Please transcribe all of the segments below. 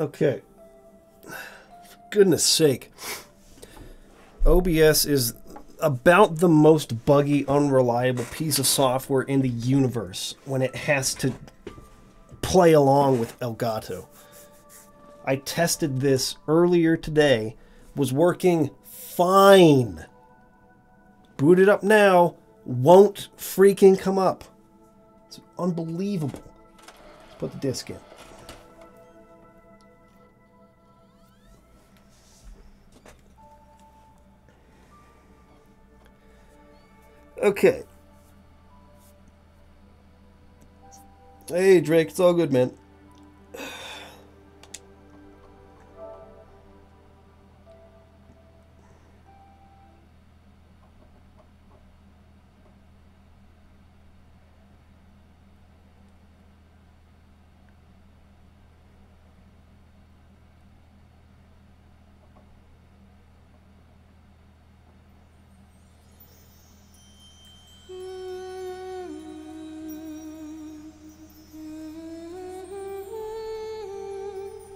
Okay. For goodness sake. OBS is about the most buggy, unreliable piece of software in the universe when it has to play along with Elgato. I tested this earlier today, was working fine. Boot it up now, won't freaking come up. It's unbelievable. Let's put the disc in. Okay. Hey, Drake, it's all good, man.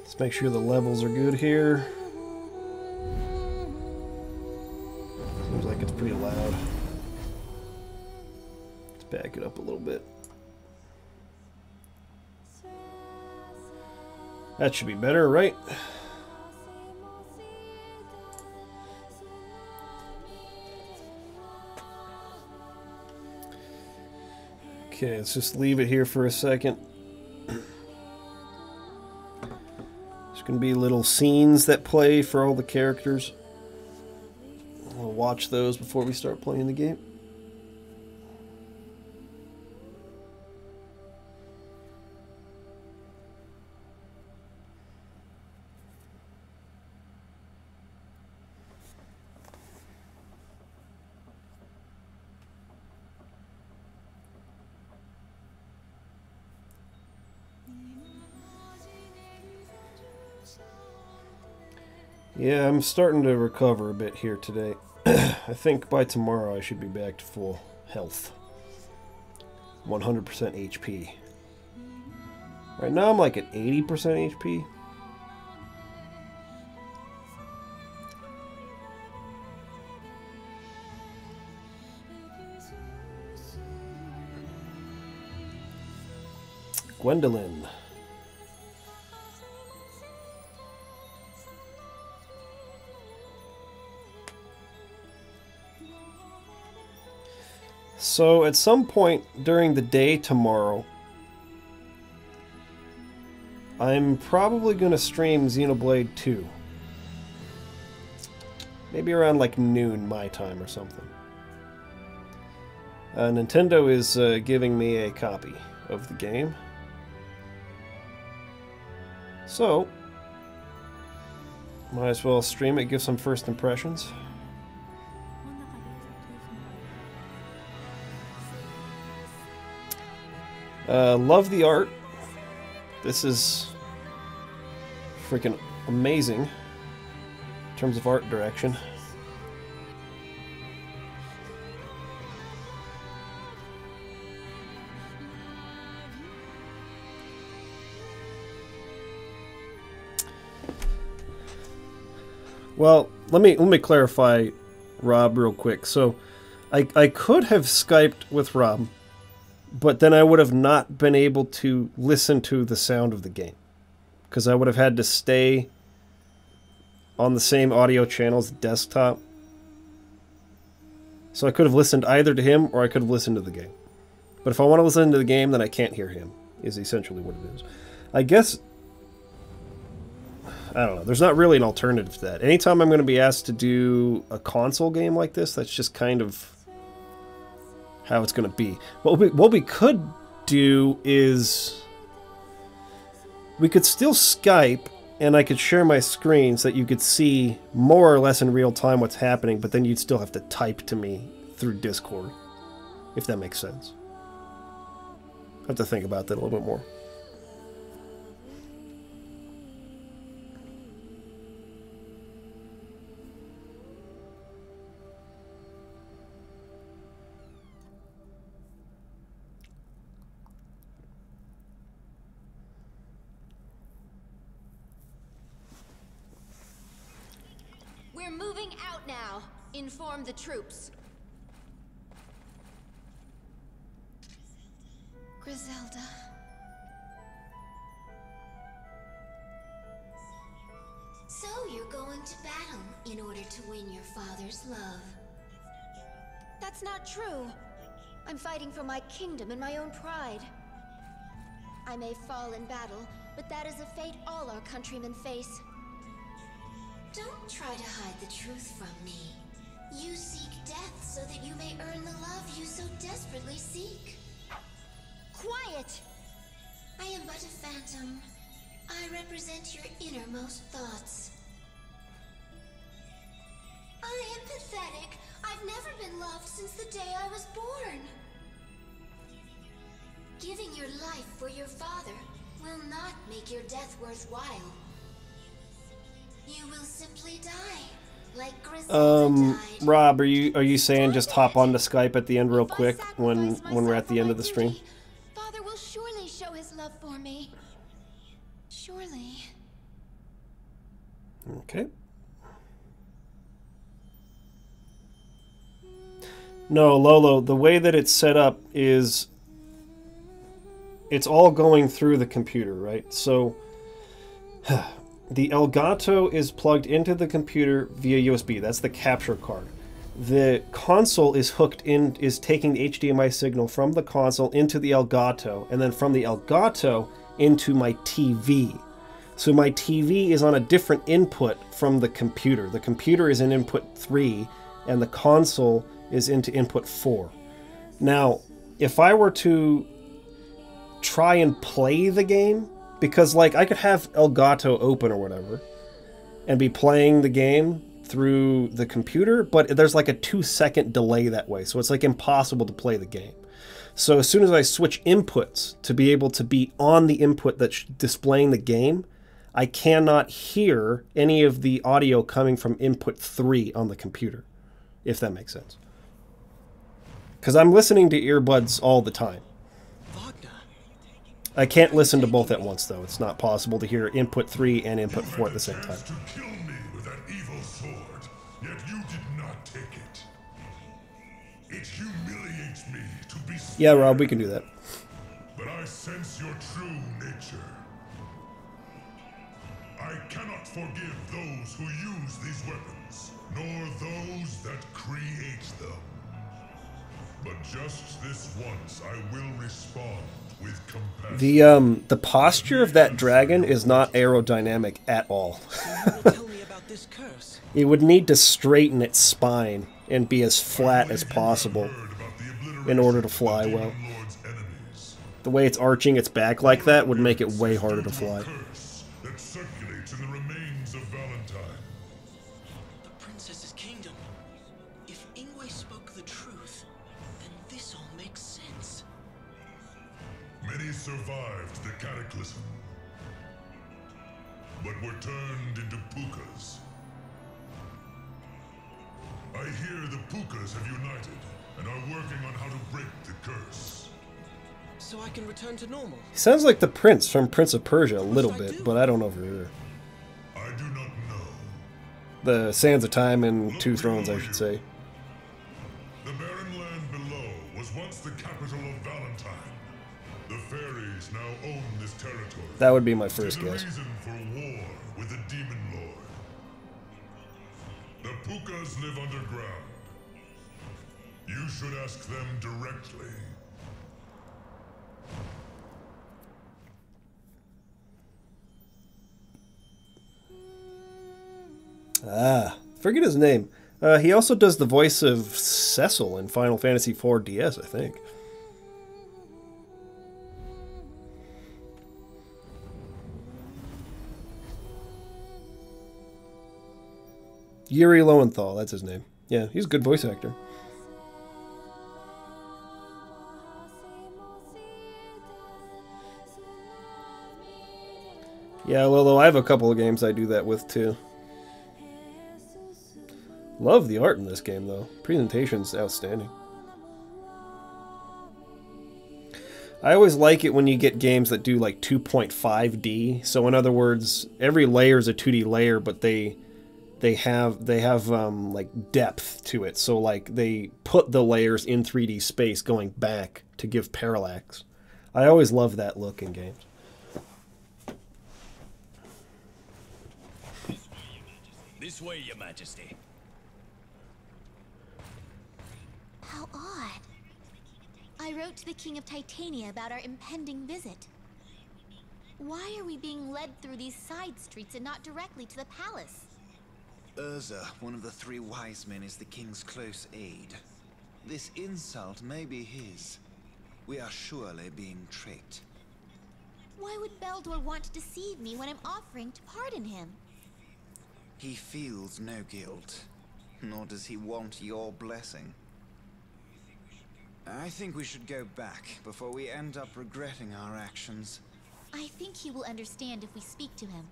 Let's make sure the levels are good here. Seems like it's pretty loud. Let's back it up a little bit. That should be better, right? Okay, let's just leave it here for a second. Going to be little scenes that play for all the characters. We'll watch those before we start playing the game. Yeah, I'm starting to recover a bit here today. I think by tomorrow I should be back to full health. 100% HP. Right now I'm like at 80% HP. Gwendolyn. So at some point during the day tomorrow, I'm probably going to stream Xenoblade 2. Maybe around like noon my time or something. Nintendo is giving me a copy of the game. So, might as well stream it, give some first impressions. Love the art. This is freaking amazing in terms of art direction. Well, let me clarify, Rob, real quick. So, I could have Skyped with Rob, but then I would have not been able to listen to the sound of the game, because I would have had to stay on the same audio channel as the desktop. So I could have listened either to him or I could have listened to the game. But if I want to listen to the game, then I can't hear him, is essentially what it is. I guess, I don't know, there's not really an alternative to that. Anytime I'm going to be asked to do a console game like this, that's just kind of how it's going to be. What we could do is we could still Skype, and I could share my screen so that you could see more or less in real time what's happening, but then you'd still have to type to me through Discord, if that makes sense. I have to think about that a little bit more. We're moving out now. Inform the troops. Griselda. So you're going to battle in order to win your father's love. That's not true. I'm fighting for my kingdom and my own pride. I may fall in battle, but that is a fate all our countrymen face. Don't try to hide the truth from me. You seek death so that you may earn the love you so desperately seek. Quiet! I am but a phantom. I represent your innermost thoughts. I am pathetic. I've never been loved since the day I was born. Giving your life for your father will not make your death worthwhile. You will simply die, like Griselda died. Rob, are you saying just hop onto Skype at the end real quick when we're at the end of the stream? Father will surely show his love for me. Surely. Okay. No, Lolo, the way that it's set up is it's all going through the computer, right? So the Elgato is plugged into the computer via USB. That's the capture card. The console is hooked in, is taking the HDMI signal from the console into the Elgato, and then from the Elgato into my TV. So my TV is on a different input from the computer. The computer is in input 3, and the console is into input 4. Now, if I were to try and play the game, because like I could have Elgato open or whatever and be playing the game through the computer, but there's like a 2-second delay that way, so it's like impossible to play the game. So as soon as I switch inputs to be able to be on the input that's displaying the game, I cannot hear any of the audio coming from input 3 on the computer, if that makes sense. Because I'm listening to earbuds all the time. I can't listen to both at once, though. It's not possible to hear input 3 and input 4 at the same time. To kill me with that evil sword, yet you did not take it. It humiliates me to be spared. Yeah, Rob, we can do that. But I sense your true nature. I cannot forgive those who use these weapons, nor those that create them. But just this once, I will respond with compassion. The posture of that dragon is not aerodynamic at all. It would need to straighten its spine and be as flat as possible in order to fly well. The way it's arching its back like that would make it way harder to fly. That circulates in the remains of Valentine. The princess's kingdom. If Ingwe spoke the truth, then this all makes sense. Many survived the cataclysm, but were turned into pukas. I hear the pukas have united and are working on how to break the curse. So I can return to normal. He sounds like the prince from Prince of Persia a little bit, but I don't know for sure. I do not know. The Sands of Time and Two Thrones, I should say. The barren land below was once the capital of Valentine. The fairies now own this territory. That would be my first It is guess. a reason for war with the demon lord. The pukas live underground. You should ask them directly. Ah, forget his name. He also does the voice of Cecil in Final Fantasy IV DS, I think. Yuri Lowenthal, that's his name. Yeah, he's a good voice actor. Yeah, Lolo, I have a couple of games I do that with, too. Love the art in this game, though. Presentation's outstanding. I always like it when you get games that do, like, 2.5D. So, in other words, every layer is a 2D layer, but they they have like depth to it. So like they put the layers in 3D space going back to give parallax. I always love that look in games. This way, Your Majesty. How odd. I wrote to the King of Titania about our impending visit. Why are we being led through these side streets and not directly to the palace? Urza, one of the three wise men, is the king's close aide. This insult may be his. We are surely being tricked. Why would Beldor want to deceive me when I'm offering to pardon him? He feels no guilt, nor does he want your blessing. I think we should go back before we end up regretting our actions. I think he will understand if we speak to him.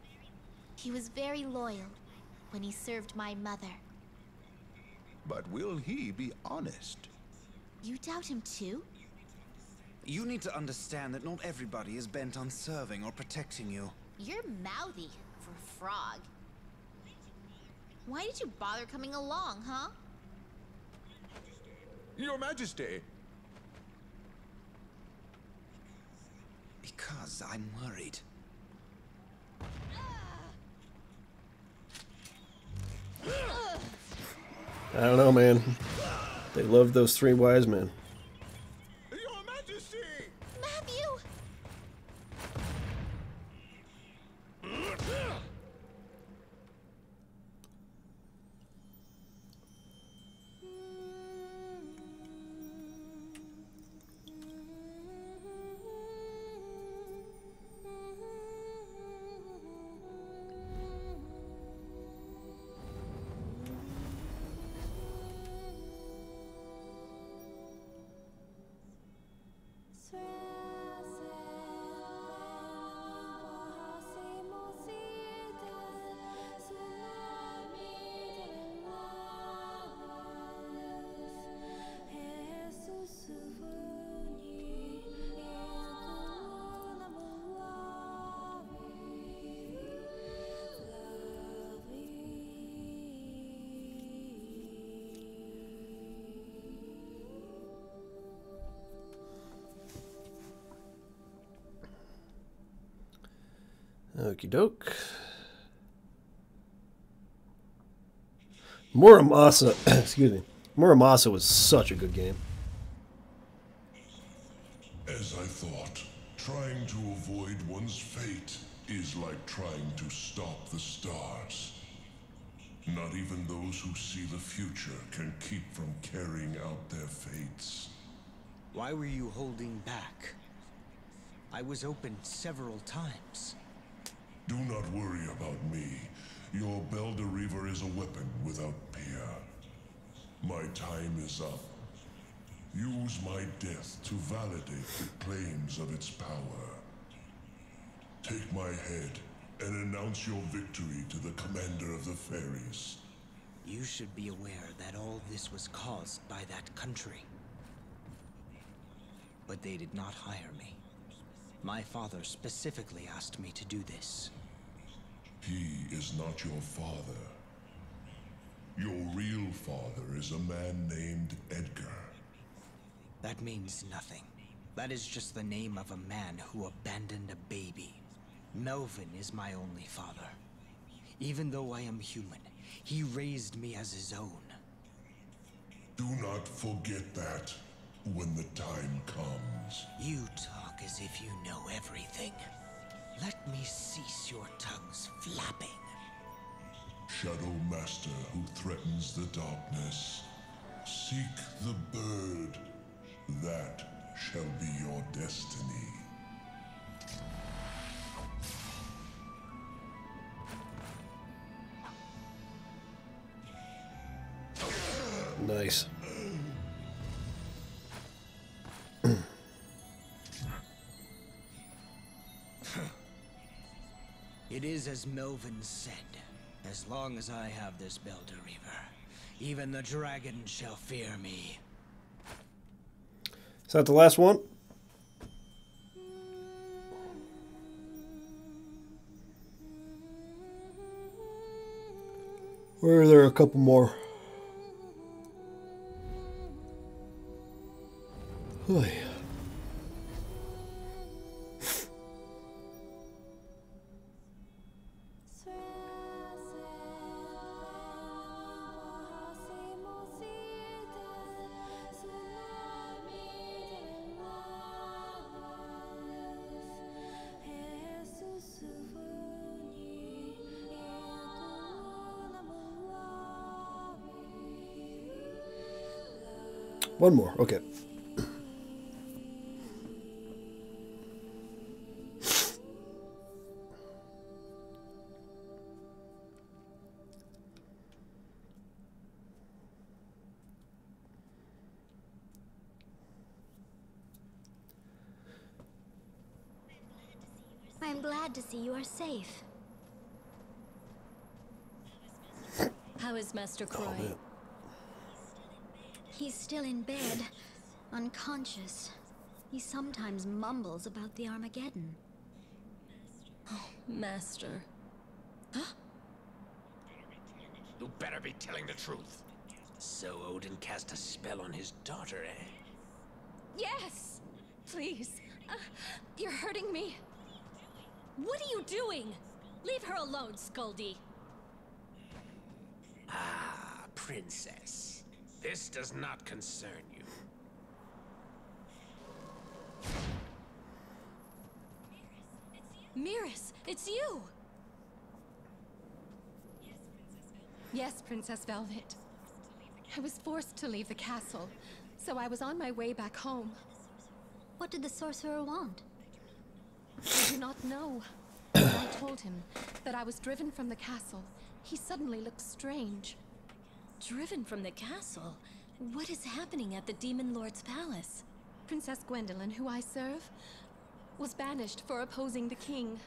He was very loyal when he served my mother. But will he be honest? You doubt him too? You need to understand that not everybody is bent on serving or protecting you. You're mouthy for a frog. Why did you bother coming along, huh? Your Majesty! Because I'm worried. I don't know, man. They love those three wise men. Your Majesty! Matthew! Okie doke. Muramasa, excuse me. Muramasa was such a good game. As I thought, trying to avoid one's fate is like trying to stop the stars. Not even those who see the future can keep from carrying out their fates. Why were you holding back? I was opened several times. Do not worry about me. Your Belder is a weapon without peer. My time is up. Use my death to validate the claims of its power. Take my head and announce your victory to the commander of the fairies. You should be aware that all this was caused by that country. But they did not hire me. My father specifically asked me to do this. He is not your father. Your real father is a man named Edgar. That means nothing. That is just the name of a man who abandoned a baby. Melvin is my only father. Even though I am human, he raised me as his own. Do not forget that when the time comes. You talk as if you know everything. Let me cease your tongues flapping. Shadow Master who threatens the darkness. Seek the bird. That shall be your destiny. Nice. It is as Melvin said. As long as I have this Belder Reaver, even the dragon shall fear me. Is that the last one? Or are there a couple more? Oy. One more, okay. I'm glad to see you are safe. How is Master Croy? man. He's still in bed, unconscious. He sometimes mumbles about the Armageddon. Master. You better be telling the truth. So Odin cast a spell on his daughter, eh? Yes! Please. You're hurting me. What are you doing? Leave her alone, Skuldy. Ah, princess. This does not concern you. Miris, it's you! Yes, Princess Velvet. I was forced to leave the castle, so I was on my way back home. What did the sorcerer want? I do not know. When I told him that I was driven from the castle, he suddenly looked strange. Driven from the castle? What is happening at the Demon Lord's palace? Princess Gwendolyn, who I serve, was banished for opposing the king.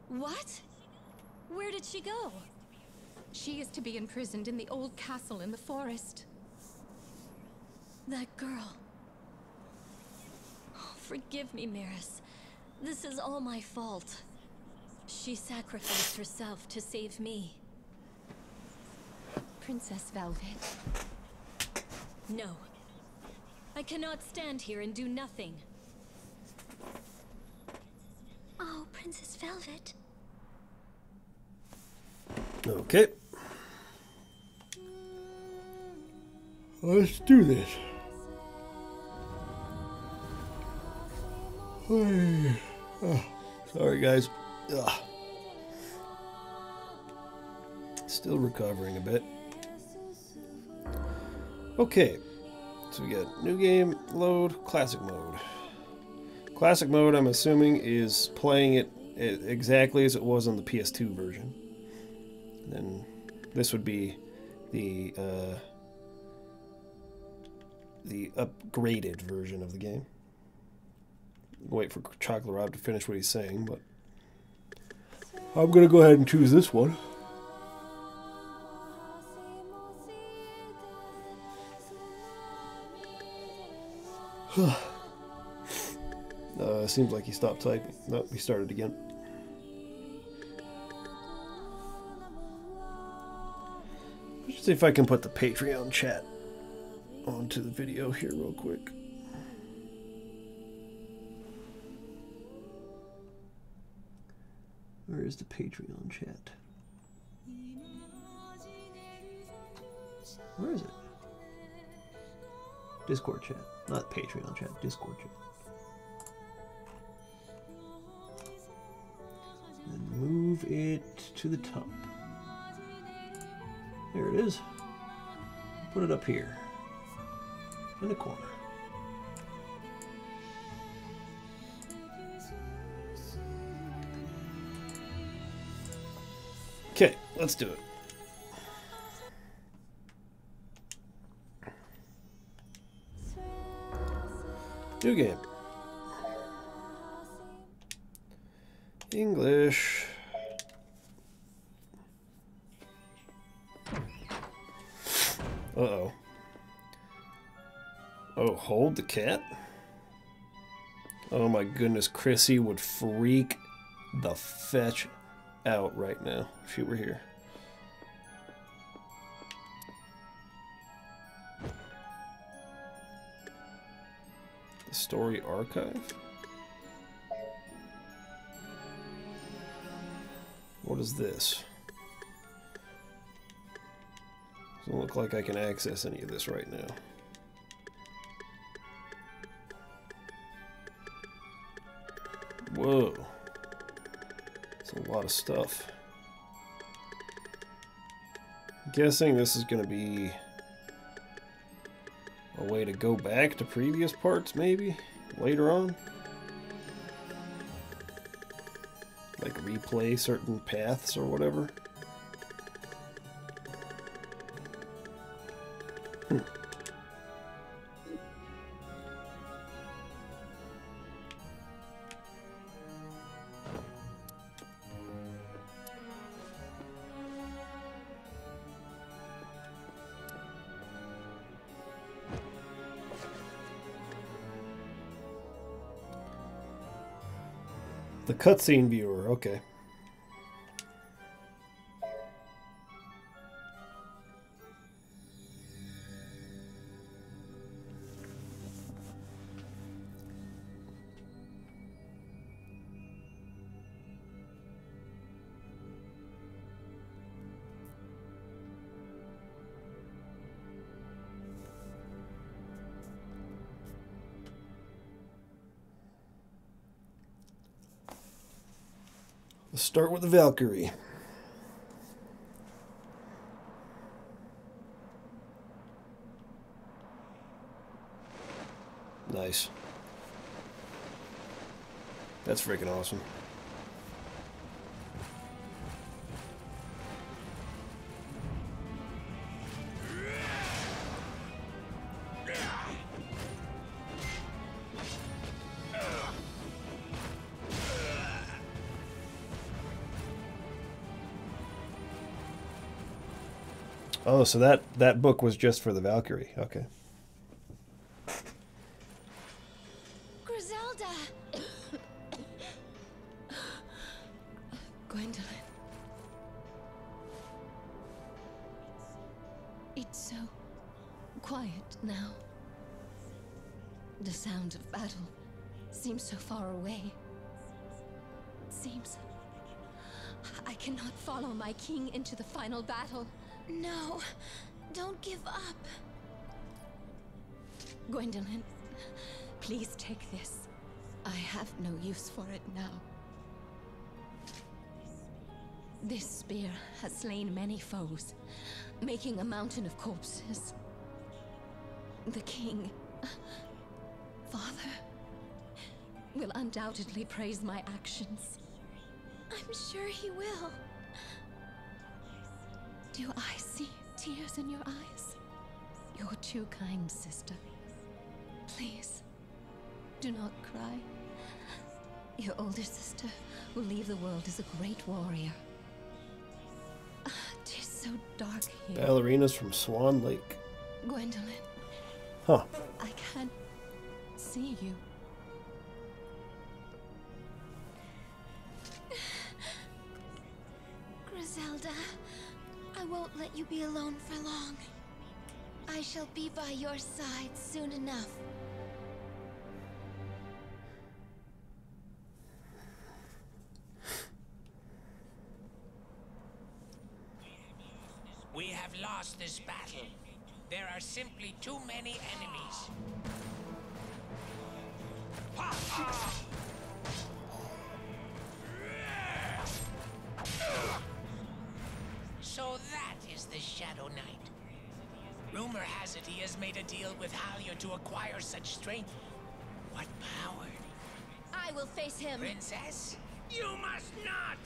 What? Where did she go? She is to be imprisoned in the old castle in the forest. That girl. Oh, forgive me, Miris. This is all my fault. She sacrificed herself to save me. Princess Velvet. No. I cannot stand here and do nothing. Oh, Princess Velvet. Okay. Let's do this. Oh, sorry, guys. Ugh. Still recovering a bit. Okay. So we got new game, load, classic mode. Classic mode, I'm assuming, is playing it exactly as it was on the PS2 version. And then this would be the upgraded version of the game. Wait for Chocolate Rob to finish what he's saying, but I'm gonna go ahead and choose this one. Seems like he stopped typing. Nope, he started again. Let's see if I can put the Patreon chat onto the video here real quick. Where is the Patreon chat? Where is it? Discord chat. Not Patreon chat, Discord chat. And move it to the top. There it is. Put it up here. In the corner. Okay, let's do it. New game. English. Uh-oh. Oh, hold the cat? Oh my goodness, Chrissy would freak the fetch out right now if she were here. Story archive? What is this? Doesn't look like I can access any of this right now. Whoa. That's a lot of stuff. I'm guessing this is going to be a way to go back to previous parts, maybe? Later on? Like replay certain paths or whatever? The cutscene viewer, okay. Let's start with the Valkyrie. Nice. That's freaking awesome. Oh, so that book was just for the Valkyrie. Okay. Griselda! Gwendolyn. It's so quiet now. The sound of battle seems so far away. It seems I cannot follow my king into the final battle. No, don't give up. Gwendolyn, please take this. I have no use for it now. This spear has slain many foes, making a mountain of corpses. The king, Father, will undoubtedly praise my actions. I'm sure he will. Do I see tears in your eyes? You're too kind, sister. Please, do not cry. Your older sister will leave the world as a great warrior. It is so dark here. Ballerinas from Swan Lake. Gwendolyn. Huh. I can't see you. Griselda, I won't let you be alone for long. I shall be by your side soon enough. We have lost this battle. There are simply too many enemies. So that is the Shadow Knight. Rumor has it he has made a deal with Halia to acquire such strength. What power? I will face him. Princess, you must not!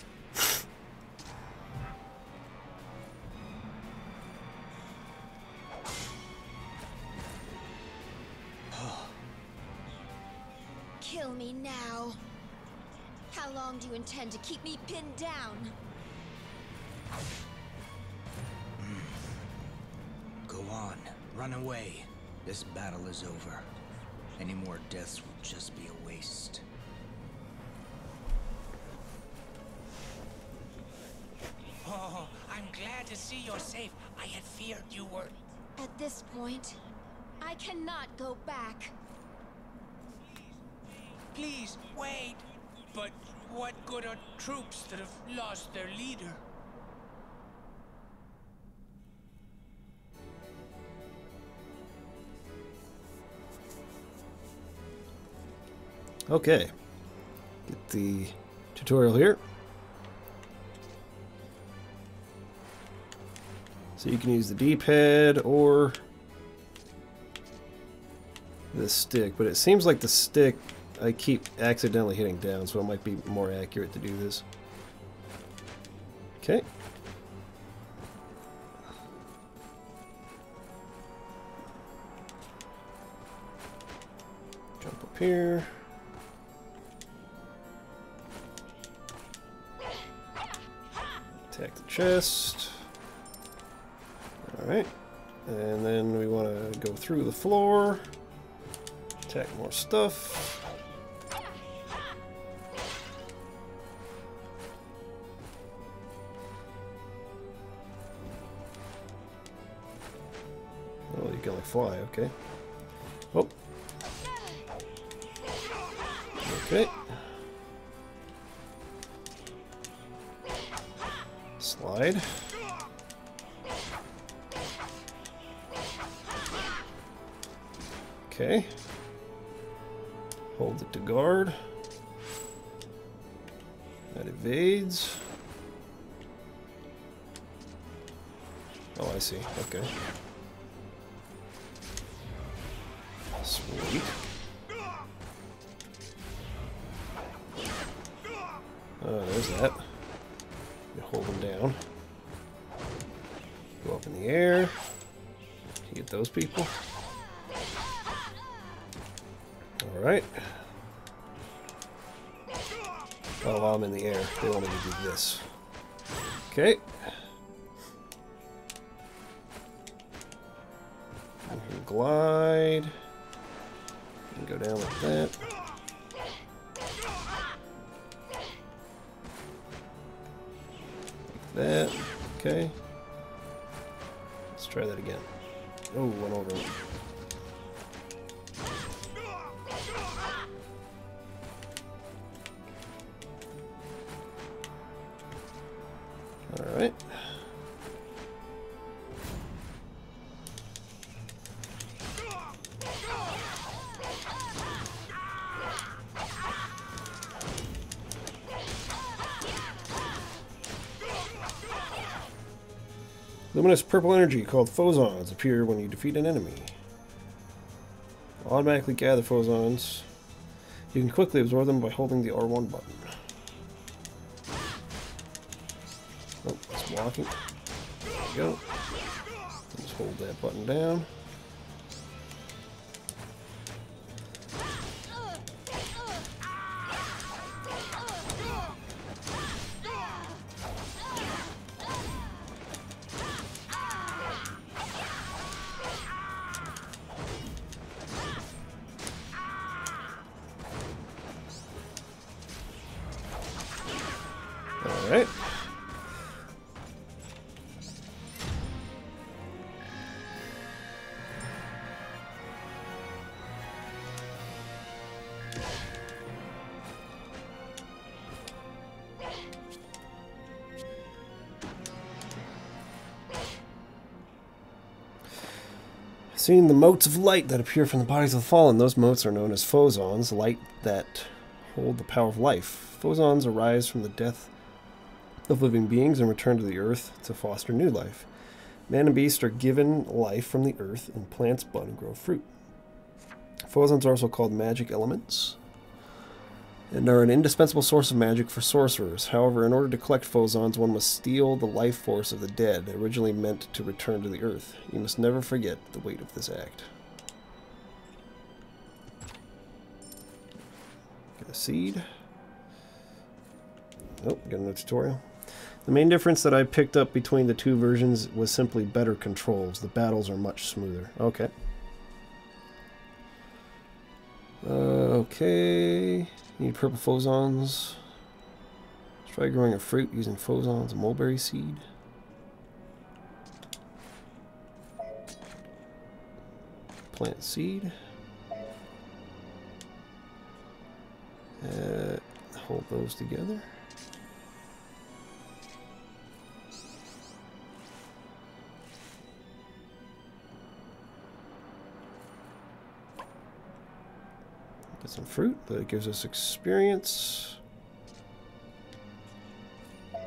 Kill me now. How long do you intend to keep me pinned down? Go on. Run away. This battle is over. Any more deaths will just be a waste. Oh, I'm glad to see you're safe. I had feared you were... At this point, I cannot go back. Please, wait. But what good are troops that have lost their leader? Okay. Get the tutorial here. So you can use the D-pad or the stick, but it seems like the stick I keep accidentally hitting down, so it might be more accurate to do this. Okay. Jump up here. Attack the chest. Alright. And then we want to go through the floor. Attack more stuff. Oh, you can like fly, okay. Oh. Okay. Slide. Okay. Hold it to guard. That evades. Oh, I see. Okay. Sweet. Oh, there's that. You hold them down. Go up in the air. You get those people. Alright. Oh, while I'm in the air, they want me to do this. Okay. I can glide. And go down like that. Like that. Okay. Let's try that again. Oh, went over. Alright. Luminous purple energy called phosons appear when you defeat an enemy. Automatically gather phosons. You can quickly absorb them by holding the R1 button. Oh, it's blocking. There we go. Just hold that button down. Alright. Seeing the motes of light that appear from the bodies of the fallen, those motes are known as phosons, light that hold the power of life. Phosons arise from the death of living beings and return to the earth to foster new life. Man and beast are given life from the earth, and plants bud and grow fruit. Phosons are also called magic elements and are an indispensable source of magic for sorcerers. However, in order to collect phosons, one must steal the life force of the dead, originally meant to return to the earth. You must never forget the weight of this act. Get a seed. Oh, got another tutorial. The main difference that I picked up between the two versions was simply better controls. The battles are much smoother. Okay. Okay. Need purple phosons. Let's try growing a fruit using phosons, a mulberry seed. Plant seed. Hold those together. Get some fruit, but it gives us experience.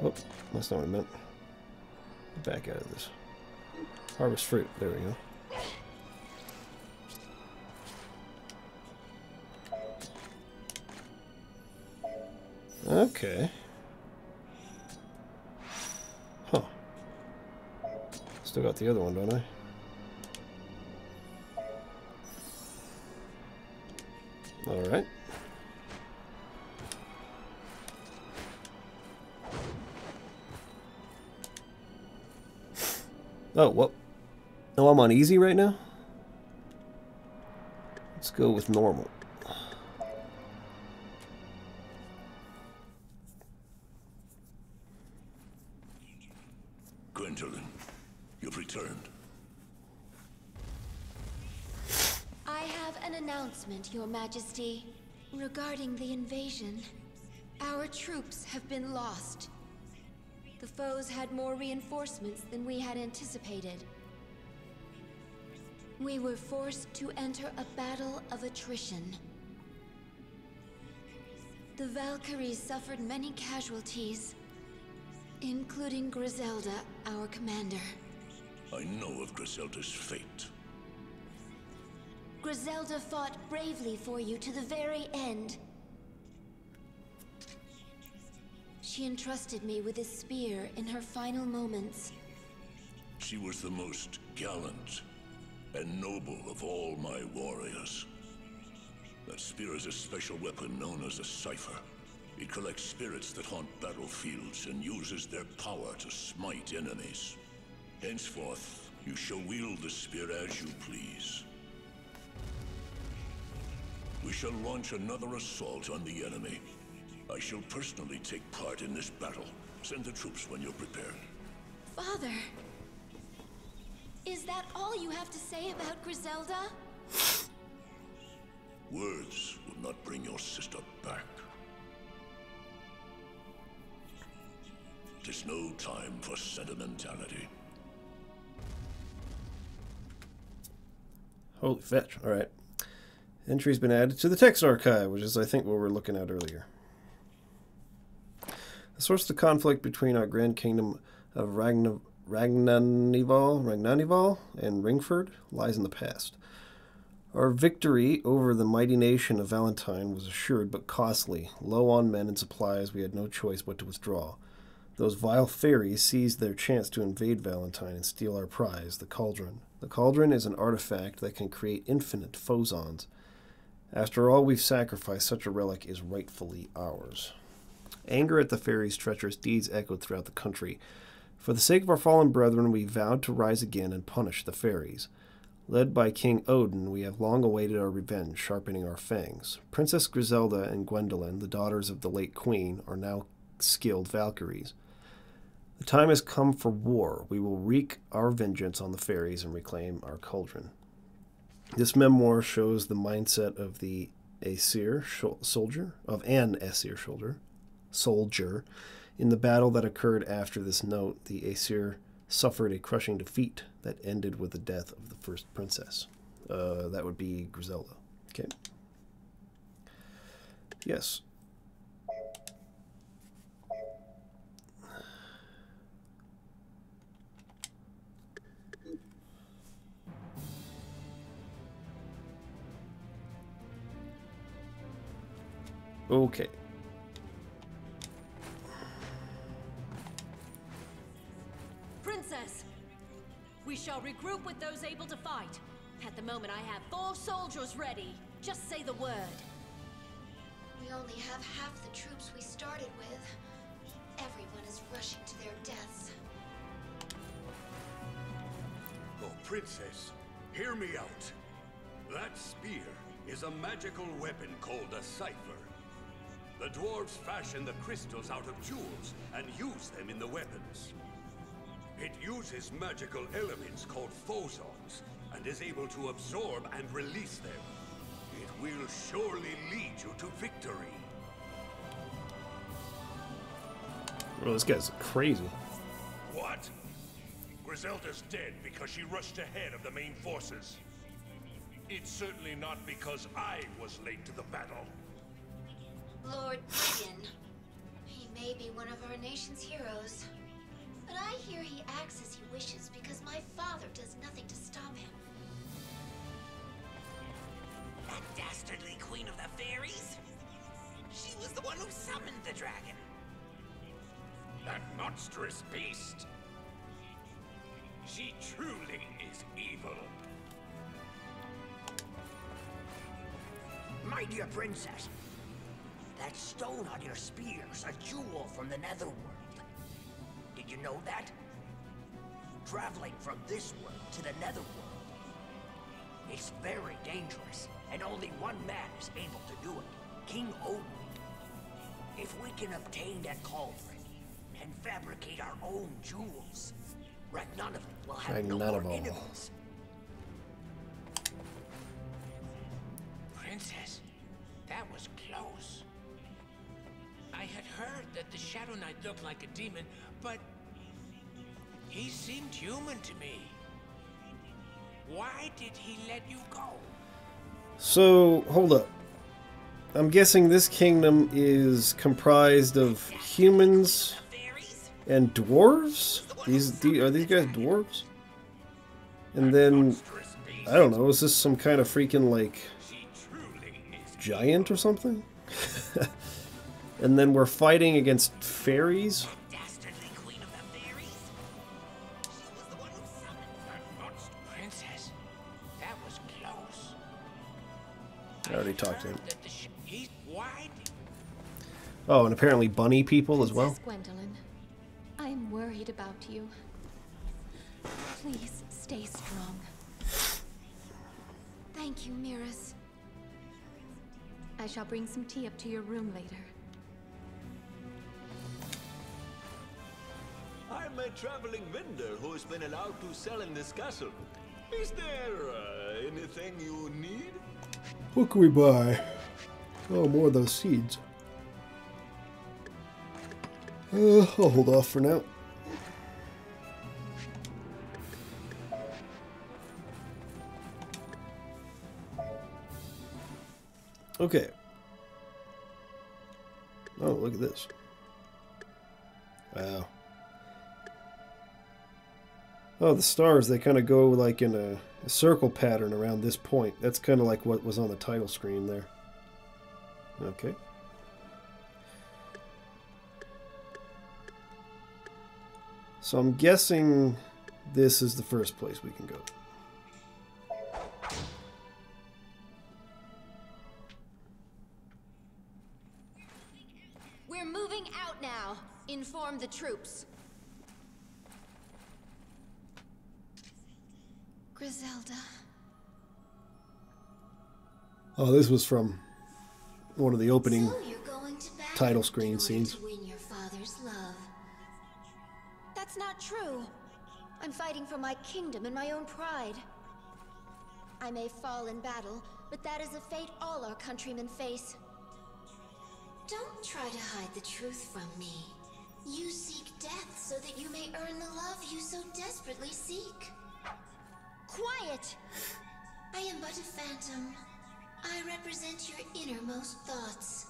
Oh, that's not what I meant. Back out of this. Harvest fruit. There we go. Okay. Huh. Still got the other one, don't I? All right. Oh, what? Oh, I'm on easy right now? Let's go with normal. Gwendolyn, you've returned. I have an announcement, Your Majesty. Regarding the invasion, our troops have been lost. The foes had more reinforcements than we had anticipated. We were forced to enter a battle of attrition. The Valkyries suffered many casualties, including Griselda, our commander. I know of Griselda's fate. Griselda fought bravely for you to the very end. She entrusted me with a spear in her final moments. She was the most gallant and noble of all my warriors. That spear is a special weapon known as a cipher. It collects spirits that haunt battlefields and uses their power to smite enemies. Henceforth, you shall wield the spear as you please. We shall launch another assault on the enemy. I shall personally take part in this battle. Send the troops when you're prepared. Father, is that all you have to say about Griselda? Words will not bring your sister back. Tis no time for sentimentality. Holy fetch. Alright. Entry's been added to the text archive, which is, I think, what we were looking at earlier. The source of the conflict between our Grand Kingdom of Ragnanival and Ringford lies in the past. Our victory over the mighty nation of Valentine was assured but costly. Low on men and supplies, we had no choice but to withdraw. Those vile fairies seized their chance to invade Valentine and steal our prize, the Cauldron. The Cauldron is an artifact that can create infinite phosons. After all we've sacrificed, such a relic is rightfully ours. Anger at the fairies' treacherous deeds echoed throughout the country. For the sake of our fallen brethren, we vowed to rise again and punish the fairies. Led by King Odin, we have long awaited our revenge, sharpening our fangs. Princess Griselda and Gwendolyn, the daughters of the late queen, are now skilled Valkyries. The time has come for war. We will wreak our vengeance on the fairies and reclaim our cauldron. This memoir shows the mindset of the Aesir soldier, In the battle that occurred after this note, the Aesir suffered a crushing defeat that ended with the death of the first princess. That would be Griselda. Okay. Yes. Okay. Princess! We shall regroup with those able to fight. At the moment I have 4 soldiers ready. Just say the word. We only have half the troops we started with. Everyone is rushing to their deaths. Oh, Princess, hear me out. That spear is a magical weapon called a cipher. The dwarves fashion the crystals out of jewels and use them in the weapons. It uses magical elements called phosons and is able to absorb and release them. It will surely lead you to victory. Oh, this guy's crazy. What? Griselda's dead because she rushed ahead of the main forces. It's certainly not because I was late to the battle. Lord Odin. He may be one of our nation's heroes. But I hear he acts as he wishes because my father does nothing to stop him. That dastardly queen of the fairies? She was the one who summoned the dragon. That monstrous beast. She truly is evil. My dear princess, that stone on your spear's a jewel from the netherworld. Did you know that? Traveling from this world to the netherworld. It's very dangerous, and only one man is able to do it, King Odin. If we can obtain that cauldron and fabricate our own jewels, Ragnaroth will have no more enemies. Princess, that was close. I had heard that the Shadow Knight looked like a demon, but he seemed human to me. Why did he let you go? So, hold up. I'm guessing this kingdom is comprised of humans and dwarves? Are these guys dwarves? And then, I don't know, is this some kind of freaking, like, giant or something? And then we're fighting against fairies? Princess, that was close. I already talked to him. Oh, and apparently bunny people as well? Gwendolyn, I'm worried about you. Please stay strong. Thank you, Miras. I shall bring some tea up to your room later. I'm a traveling vendor who's been allowed to sell in this castle. Is there anything you need? What can we buy? Oh, more of those seeds. I'll hold off for now. Okay. Oh, look at this. Wow. Oh, the stars, they kind of go like in a circle pattern around this point. That's kind of like what was on the title screen there. Okay. So I'm guessing this is the first place we can go. We're moving out now. Inform the troops. Griselda. Oh, this was from one of the opening So you're going to battle title screen scenes. to win your father's love. That's not true. I'm fighting for my kingdom and my own pride. I may fall in battle, but that is a fate all our countrymen face. Don't try to hide the truth from me. You seek death so that you may earn the love you so desperately seek. Quiet! I am but a phantom. I represent your innermost thoughts.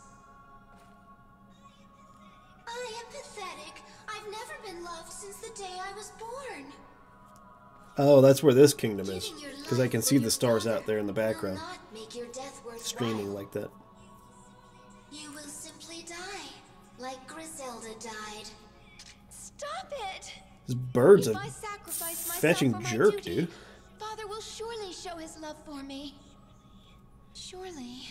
I am pathetic. I've never been loved since the day I was born. Oh, that's where this kingdom is. Because I can see the stars out there in the background. Make your death worthwhile. Streaming like that. You will simply die, like Griselda died. Stop it! This bird's If a I sacrifice myself fetching for my jerk, duty, dude. Father will surely show his love for me. Surely.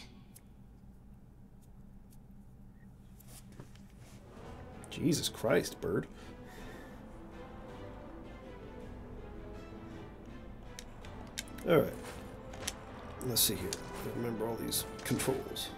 Jesus Christ, bird. Alright. Let's see here. Remember all these controls.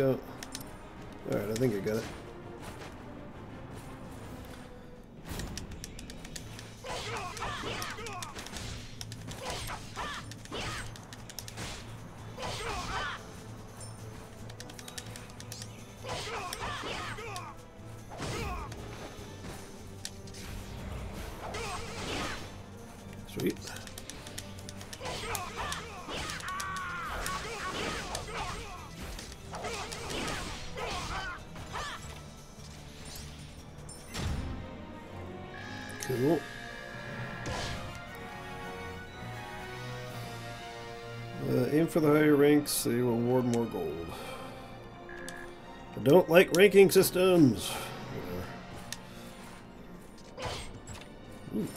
go. Alright, I think I got it. Sweet. Cool. Aim for the higher ranks, they will award more gold. I don't like ranking systems. Ooh.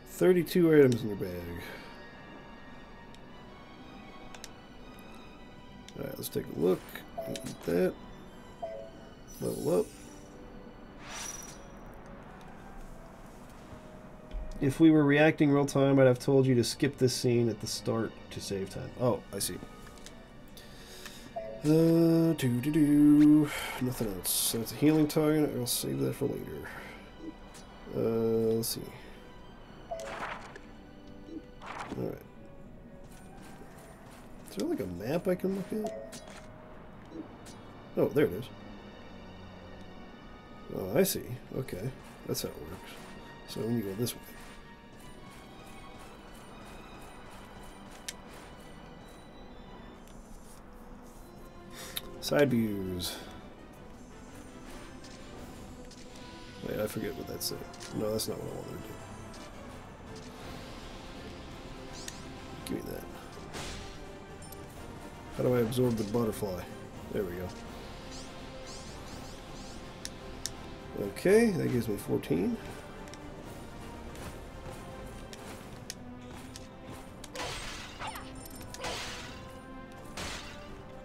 32 items in your bag. Alright, let's take a look. Eat that. Level up. If we were reacting real time, I'd have told you to skip this scene at the start to save time. Oh, I see. Nothing else. So it's a healing target. I'll save that for later. Let's see. Alright. Is there like a map I can look at? Oh, there it is. Oh, I see. Okay. That's how it works. So when you go this way. Side views. Wait, I forget what that said. No, that's not what I wanted to do. Give me that. How do I absorb the butterfly? There we go. Okay, that gives me 14.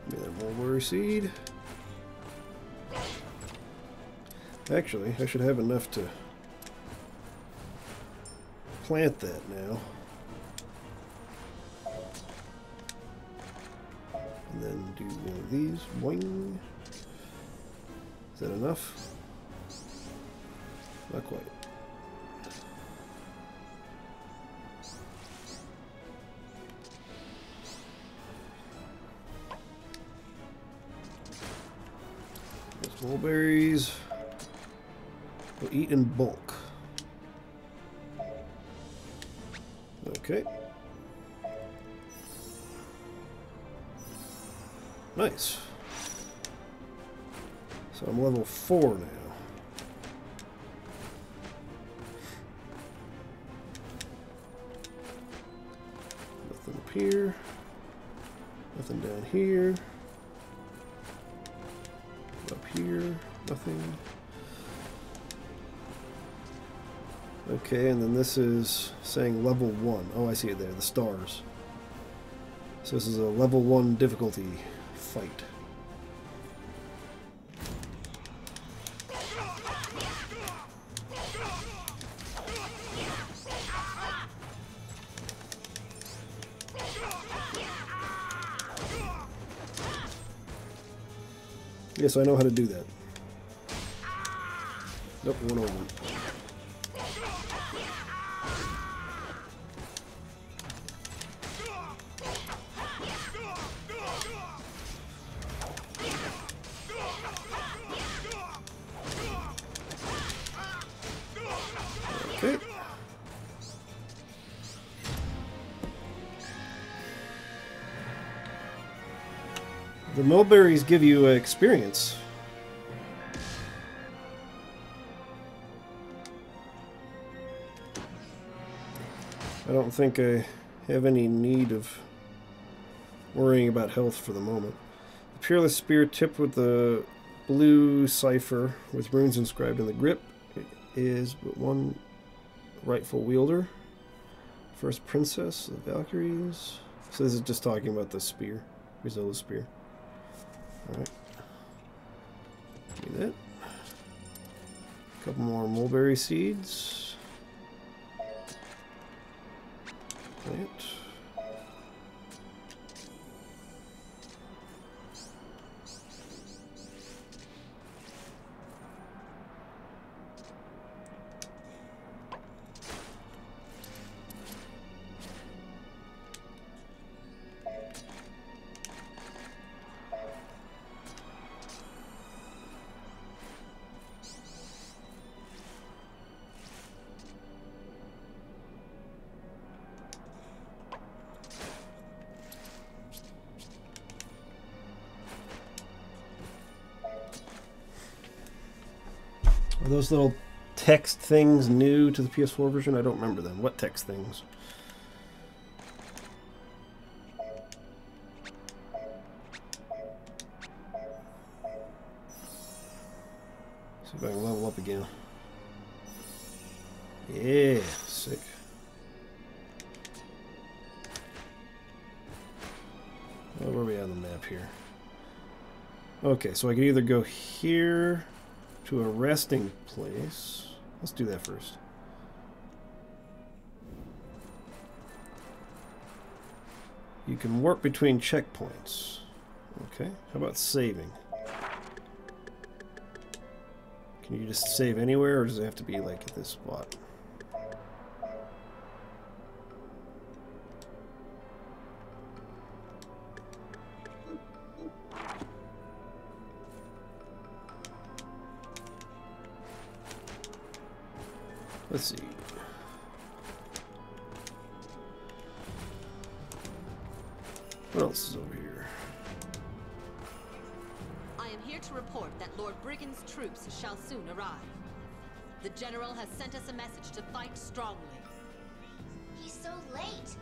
Give me that mulberry seed. Actually, I should have enough to plant that now. And then do one of these. Boing. Is that enough? Not quite. Those mulberries. We'll eat in bulk. Okay. Nice. So I'm level 4 now. Nothing up here. Nothing down here. Up here. Nothing. Okay, and then this is saying level 1. Oh, I see it there, the stars. So this is a level 1 difficulty fight. Yes, I know how to do that. Nope, one over. Okay. The mulberries give you experience. I don't think I have any need of worrying about health for the moment. The peerless spear tipped with the blue cipher with runes inscribed in the grip is but one rightful wielder. First princess, the Valkyries. So this is just talking about the spear, Griselda's spear. Alright. Give me that. A couple more mulberry seeds. Plant. Are those little text things new to the PS4 version? I don't remember them. What text things? See if I can level up again. Yeah, sick. Well, where are we on the map here? Okay, so I can either go here to a resting place. Let's do that first. You can warp between checkpoints. Okay, how about saving? Can you just save anywhere, or does it have to be like at this spot? Let's see. What else is over here? I am here to report that Lord Brigand's troops shall soon arrive. The General has sent us a message to fight strongly. He's so late.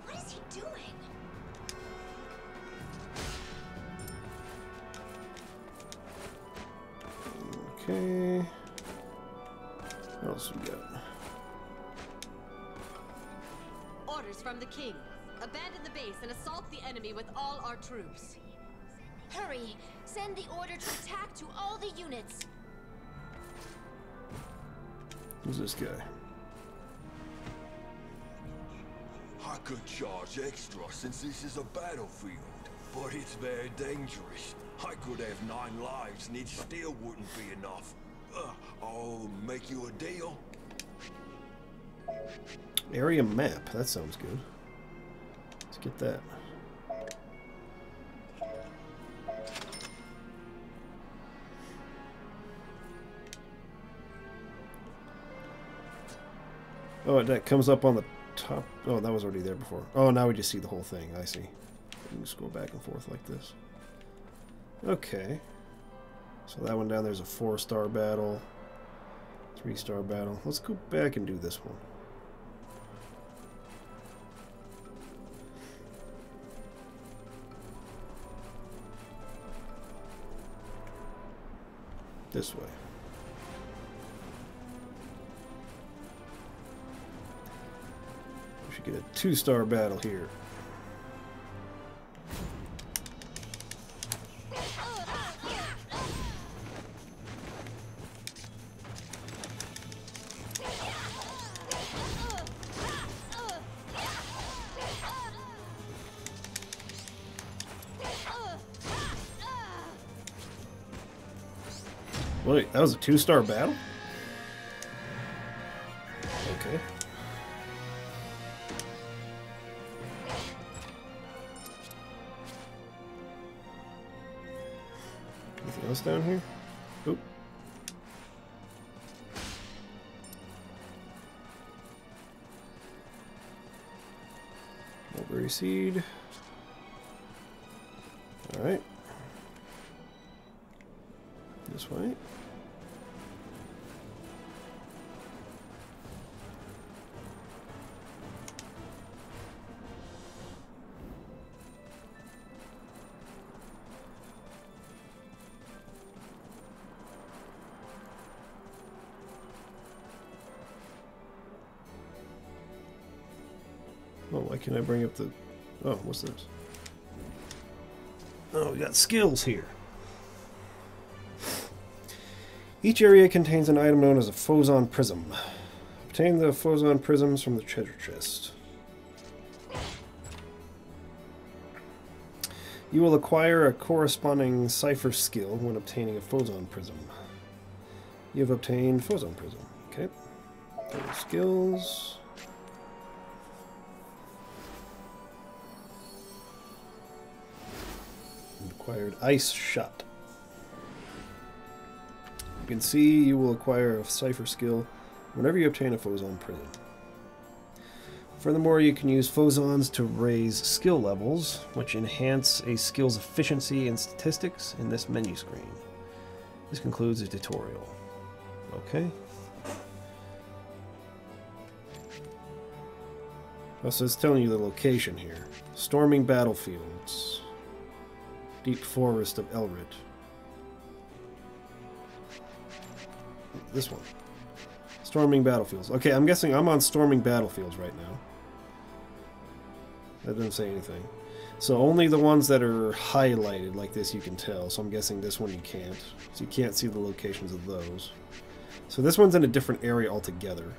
What is he doing? Okay. What else we got? Orders from the King. Abandon the base and assault the enemy with all our troops. Hurry! Send the order to attack to all the units. Who's this guy? I could charge extra since this is a battlefield, but it's very dangerous. I could have 9 lives and it still wouldn't be enough. I'll make you a deal. Area map. That sounds good. Let's get that. Oh, that comes up on the top. Oh, that was already there before. Oh, now we just see the whole thing. I see. You can scroll back and forth like this. Okay. So that one down there's a 4-star battle. 3-star battle. Let's go back and do this one. This way. We should get a 2-star battle here. Wait, that was a 2-star battle? Okay. Anything else down here? Oop. Mulberry seed. Alright. This way. Oh, why can't I bring up the... Oh, what's this? Oh, we got skills here. Each area contains an item known as a Phozon Prism. Obtain the Phozon Prisms from the treasure chest. You will acquire a corresponding cipher skill when obtaining a Phozon Prism. You have obtained Phozon Prism. Okay. Skills... Acquired Ice Shot. You can see you will acquire a cipher skill whenever you obtain a Phozon Prism. Furthermore, you can use Phozons to raise skill levels, which enhance a skill's efficiency and statistics in this menu screen. This concludes the tutorial. Okay. Oh, so it's telling you the location here. Storming battlefields. Deep forest of Elrid. This one. Storming battlefields. Okay, I'm guessing I'm on storming battlefields right now. That didn't say anything. So only the ones that are highlighted like this you can tell. So I'm guessing this one you can't. So you can't see the locations of those. So this one's in a different area altogether.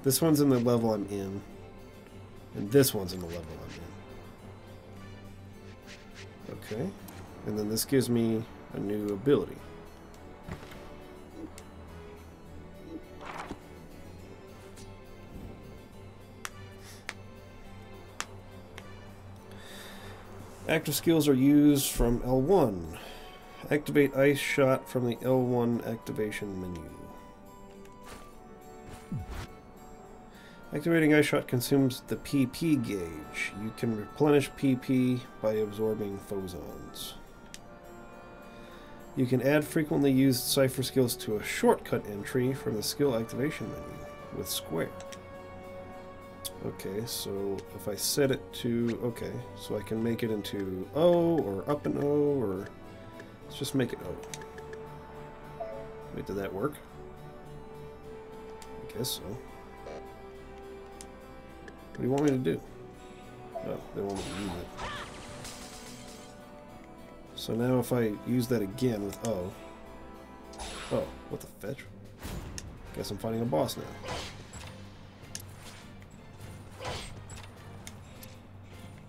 This one's in the level I'm in. And this one's in the level I'm in. Okay. And then this gives me a new ability. Active skills are used from L1. Activate Ice Shot from the L1 activation menu. Activating Ice Shot consumes the PP gauge. You can replenish PP by absorbing phosons. You can add frequently used cipher skills to a shortcut entry from the skill activation menu with square. Okay, so if I set it to, okay, so I can make it into O or up and O, or let's just make it O. Wait, did that work? I guess so. What do you want me to do? Oh, they want me to use it. So now if I use that again with O. Oh, what the fetch? Guess I'm fighting a boss now.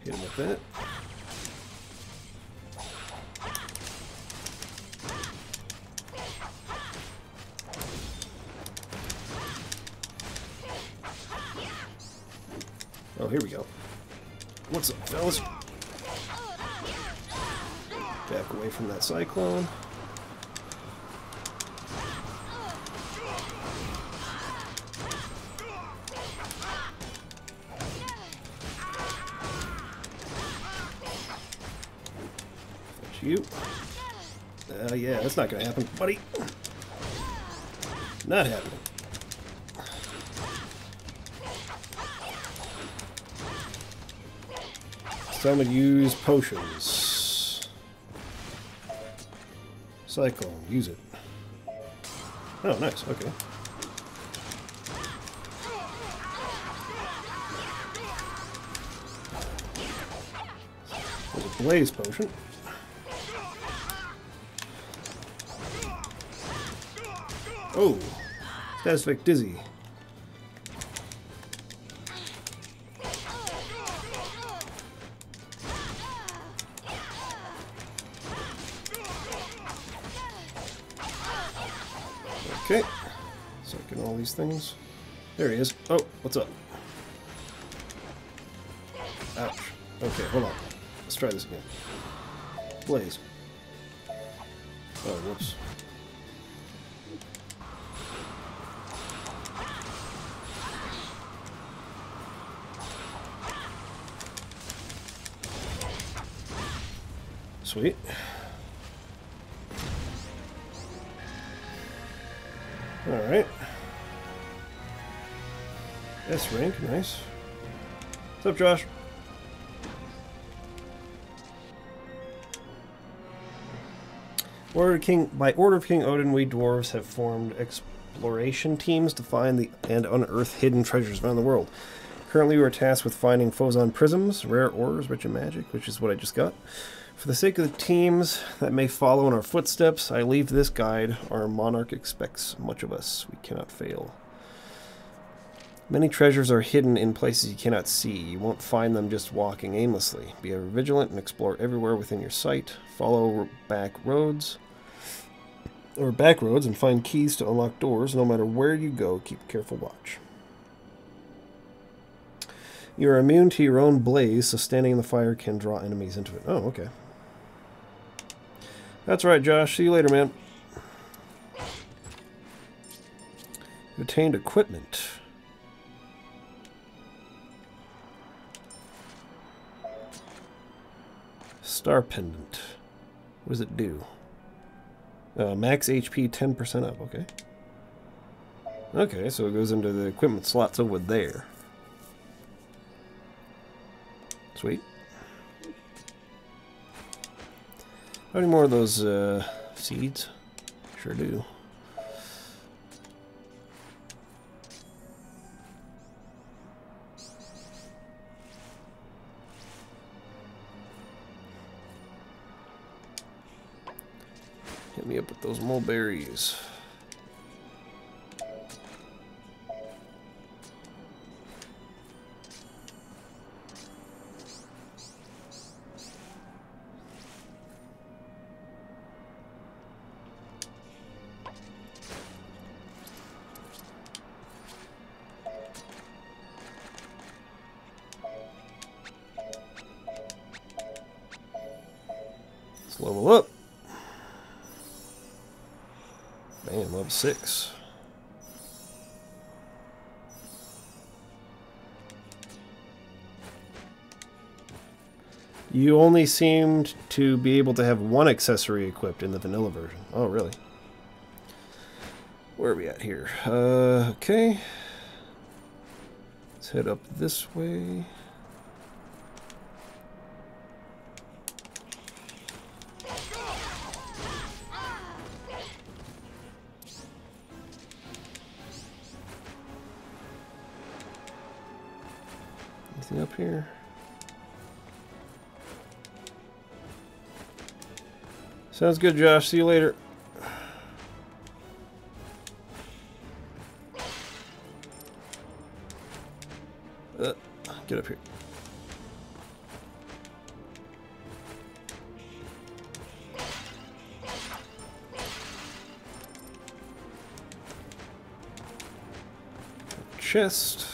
Hit him with that. Oh, here we go. What's up, fellas? Back away from that cyclone. Fetch you. Yeah, that's not gonna happen, buddy. Not happening. So I'm going to use potions. Cyclone, use it. Oh, nice, okay. There's a blaze potion. Oh, Static Dizzy. Okay, sucking all these things. There he is. Oh, what's up? Ouch. Okay, hold on. Let's try this again. Blaze. Oh, whoops. Sweet. Alright. S rank, nice. What's up, Josh? By order of King Odin, we dwarves have formed exploration teams to find and unearth hidden treasures around the world. Currently, we are tasked with finding Phoson prisms, rare ores rich in magic, which is what I just got. For the sake of the teams that may follow in our footsteps, I leave this guide. Our monarch expects much of us. We cannot fail. Many treasures are hidden in places you cannot see. You won't find them just walking aimlessly. Be ever vigilant and explore everywhere within your sight. Follow back roads and find keys to unlock doors. No matter where you go, keep careful watch. You are immune to your own blaze, so standing in the fire can draw enemies into it. Oh, okay. That's right, Josh. See you later, man. You obtained equipment. Star Pendant. What does it do? Max HP 10% up, okay. Okay, so it goes into the equipment slots over there. Sweet. How many more of those seeds? Sure do. Hit me up with those mulberries. Let's level up. Man, level 6. You only seemed to be able to have one accessory equipped in the vanilla version. Oh, really? Where are we at here? Okay. Let's head up this way. Anything up here? Sounds good, Josh. See you later. Get up here. Chest.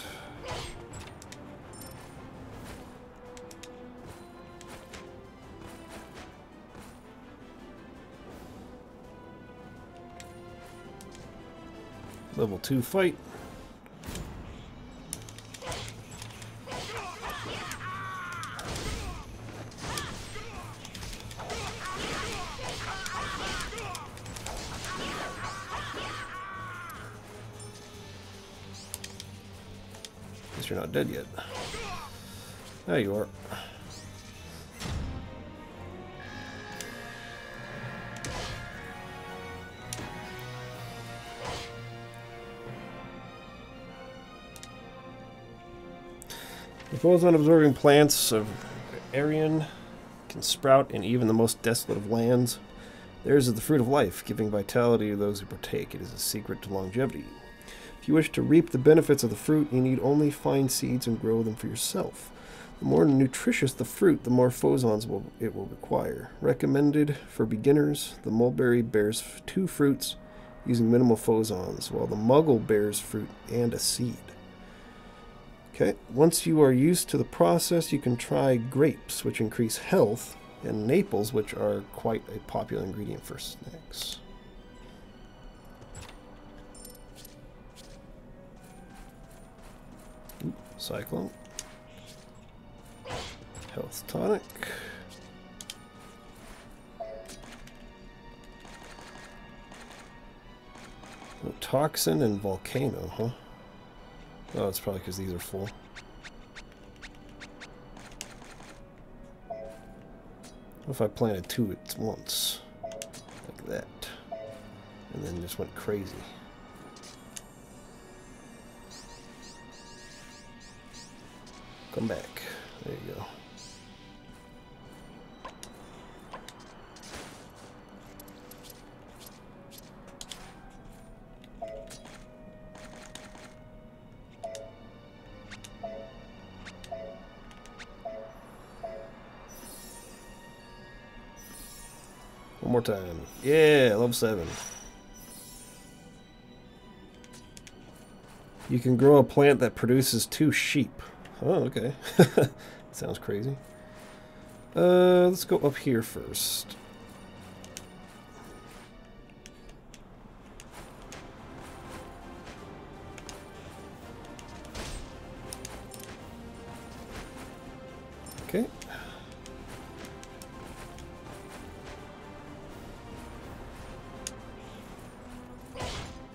Level 2 fight. Guess you're not dead yet. There you are. The poison-absorbing plants of Arian can sprout in even the most desolate of lands. Theirs is the fruit of life, giving vitality to those who partake. It is a secret to longevity. If you wish to reap the benefits of the fruit, you need only find seeds and grow them for yourself. The more nutritious the fruit, the more phosons it will require. Recommended for beginners, the mulberry bears 2 fruits using minimal phosons, while the muggle bears fruit and a seed. Okay, once you are used to the process, you can try grapes, which increase health, and maples, which are quite a popular ingredient for snacks. Ooh, cyclone. Health tonic. Oh, toxin and volcano, huh? Oh, it's probably because these are full. What if I planted 2 at once? Like that. And then just went crazy. Come back. There you go. One more time. Yeah, level 7. You can grow a plant that produces 2 sheep. Oh, okay. Sounds crazy. Let's go up here first. Okay.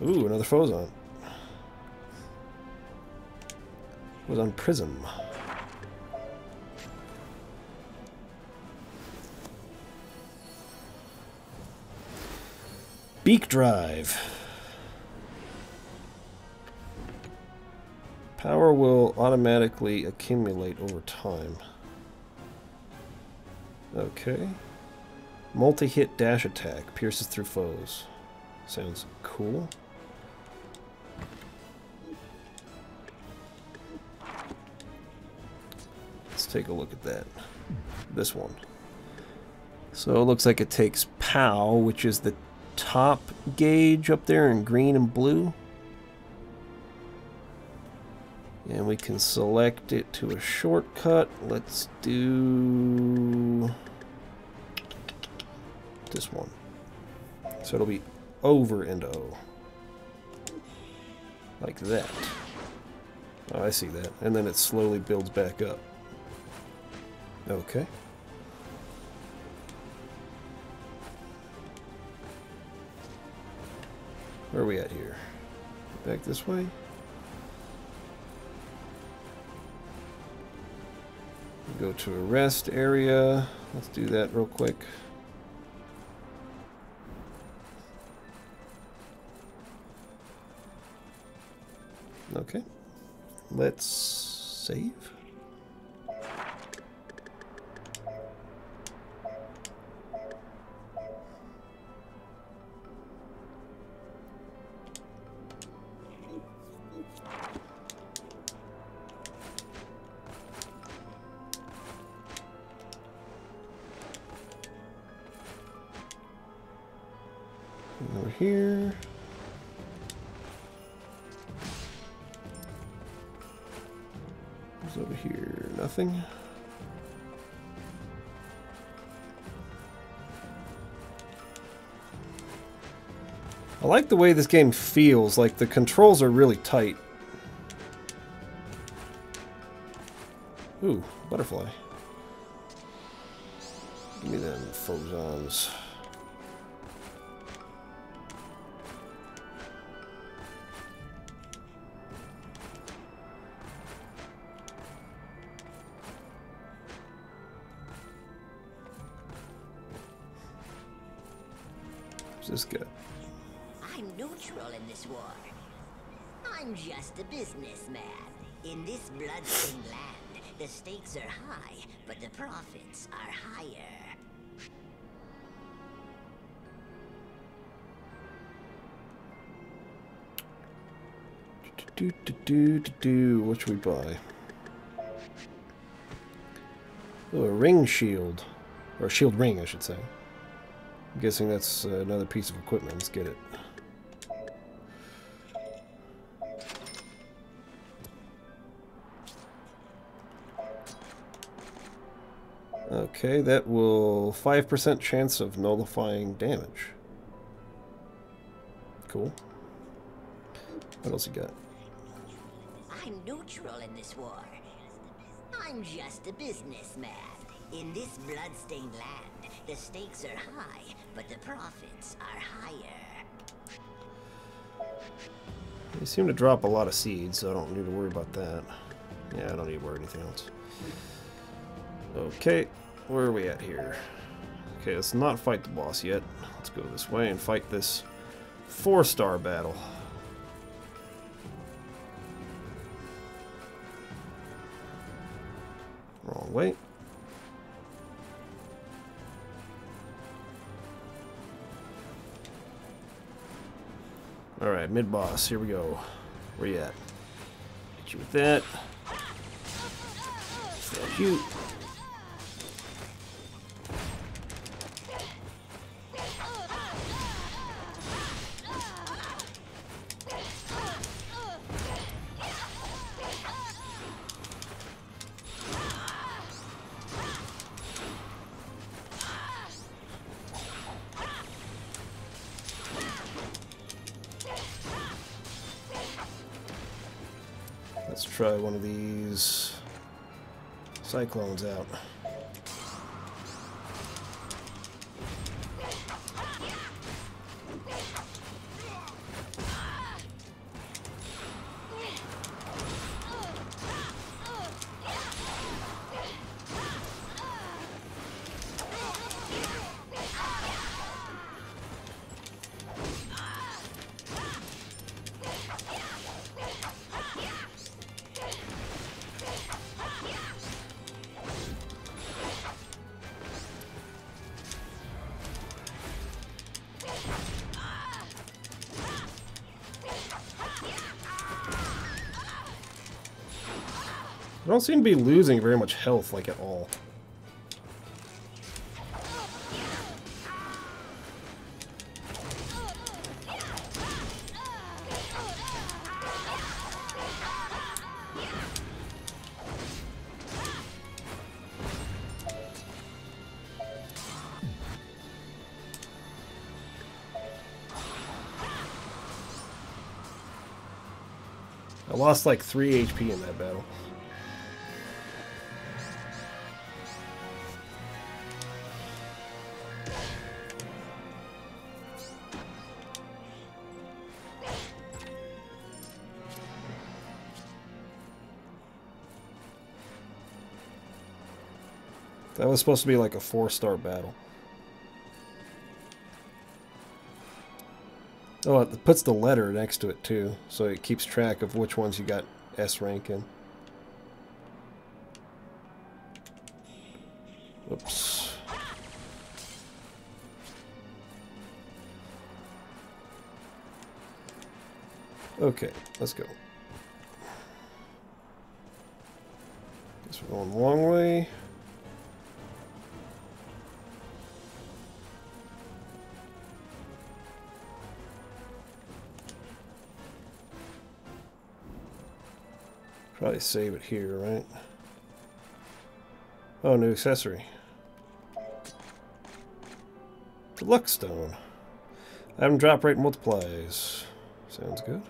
Ooh, another Phozon. was on Prism. Beak Drive. Power will automatically accumulate over time. Okay. Multi-hit dash attack. Pierces through foes. Sounds cool. Let's take a look at that. This one. So it looks like it takes POW, which is the top gauge up there in green and blue. And we can select it to a shortcut. Let's do this one. So it'll be over and O. Like that. Oh, I see that. And then it slowly builds back up. Okay. Where are we at here? Back this way? Go to a rest area. Let's do that real quick. Okay. Let's save. Over here. What's over here? Nothing. I like the way this game feels. Like the controls are really tight. Ooh, butterfly. Give me them phosons. This guy. I'm neutral in this war. I'm just a businessman. In this bloodstained land, the stakes are high, but the profits are higher. What should we buy? Oh, a ring shield. Or a shield ring, I should say. I'm guessing that's another piece of equipment. Let's get it. Okay, that will 5% chance of nullifying damage. Cool. What else you got? I'm neutral in this war. I'm just a businessman. In this bloodstained land, the stakes are high, but the profits are higher. They seem to drop a lot of seeds, so I don't need to worry about that. Yeah, I don't need to worry anything else. Okay, where are we at here? Okay, let's not fight the boss yet. Let's go this way and fight this 4-star battle. Wrong way. Alright, mid-boss. Here we go. Where you at? Hit you with that. Thank you. Let's try one of these cyclones out. I don't seem to be losing very much health, like, at all. I lost like 3 HP in that battle. That was supposed to be like a 4-star battle. Oh, it puts the letter next to it too, so it keeps track of which ones you got S rank in. Oops. Okay, let's go. Guess we're going the long way. Probably save it here, right? Oh, new accessory. The luck stone. Item drop rate multiplies. Sounds good.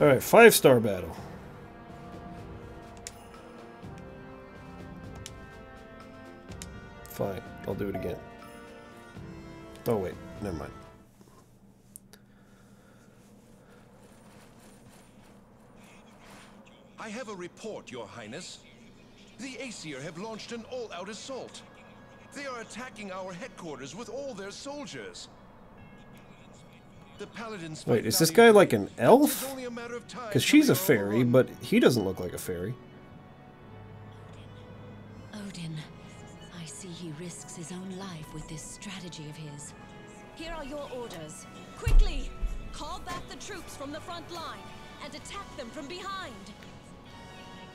Alright, 5-star battle. Fine, I'll do it again. Oh wait, never mind. I have a report, Your Highness. The Aesir have launched an all-out assault. They are attacking our headquarters with all their soldiers. The paladins. Wait, is this guy like an elf? Because she's a fairy, but he doesn't look like a fairy. Odin, I see he risks his own life with this strategy of his. Here are your orders. Quickly! Call back the troops from the front line and attack them from behind.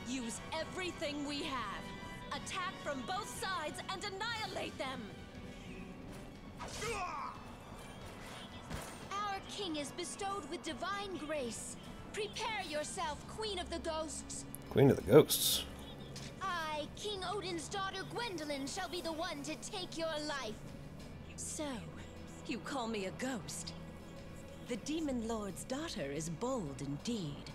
Use everything we have. Attack from both sides and annihilate them! Our king is bestowed with divine grace. Prepare yourself, Queen of the Ghosts. Queen of the Ghosts. I, King Odin's daughter Gwendolyn, shall be the one to take your life. So, you call me a ghost? The Demon Lord's daughter is bold indeed.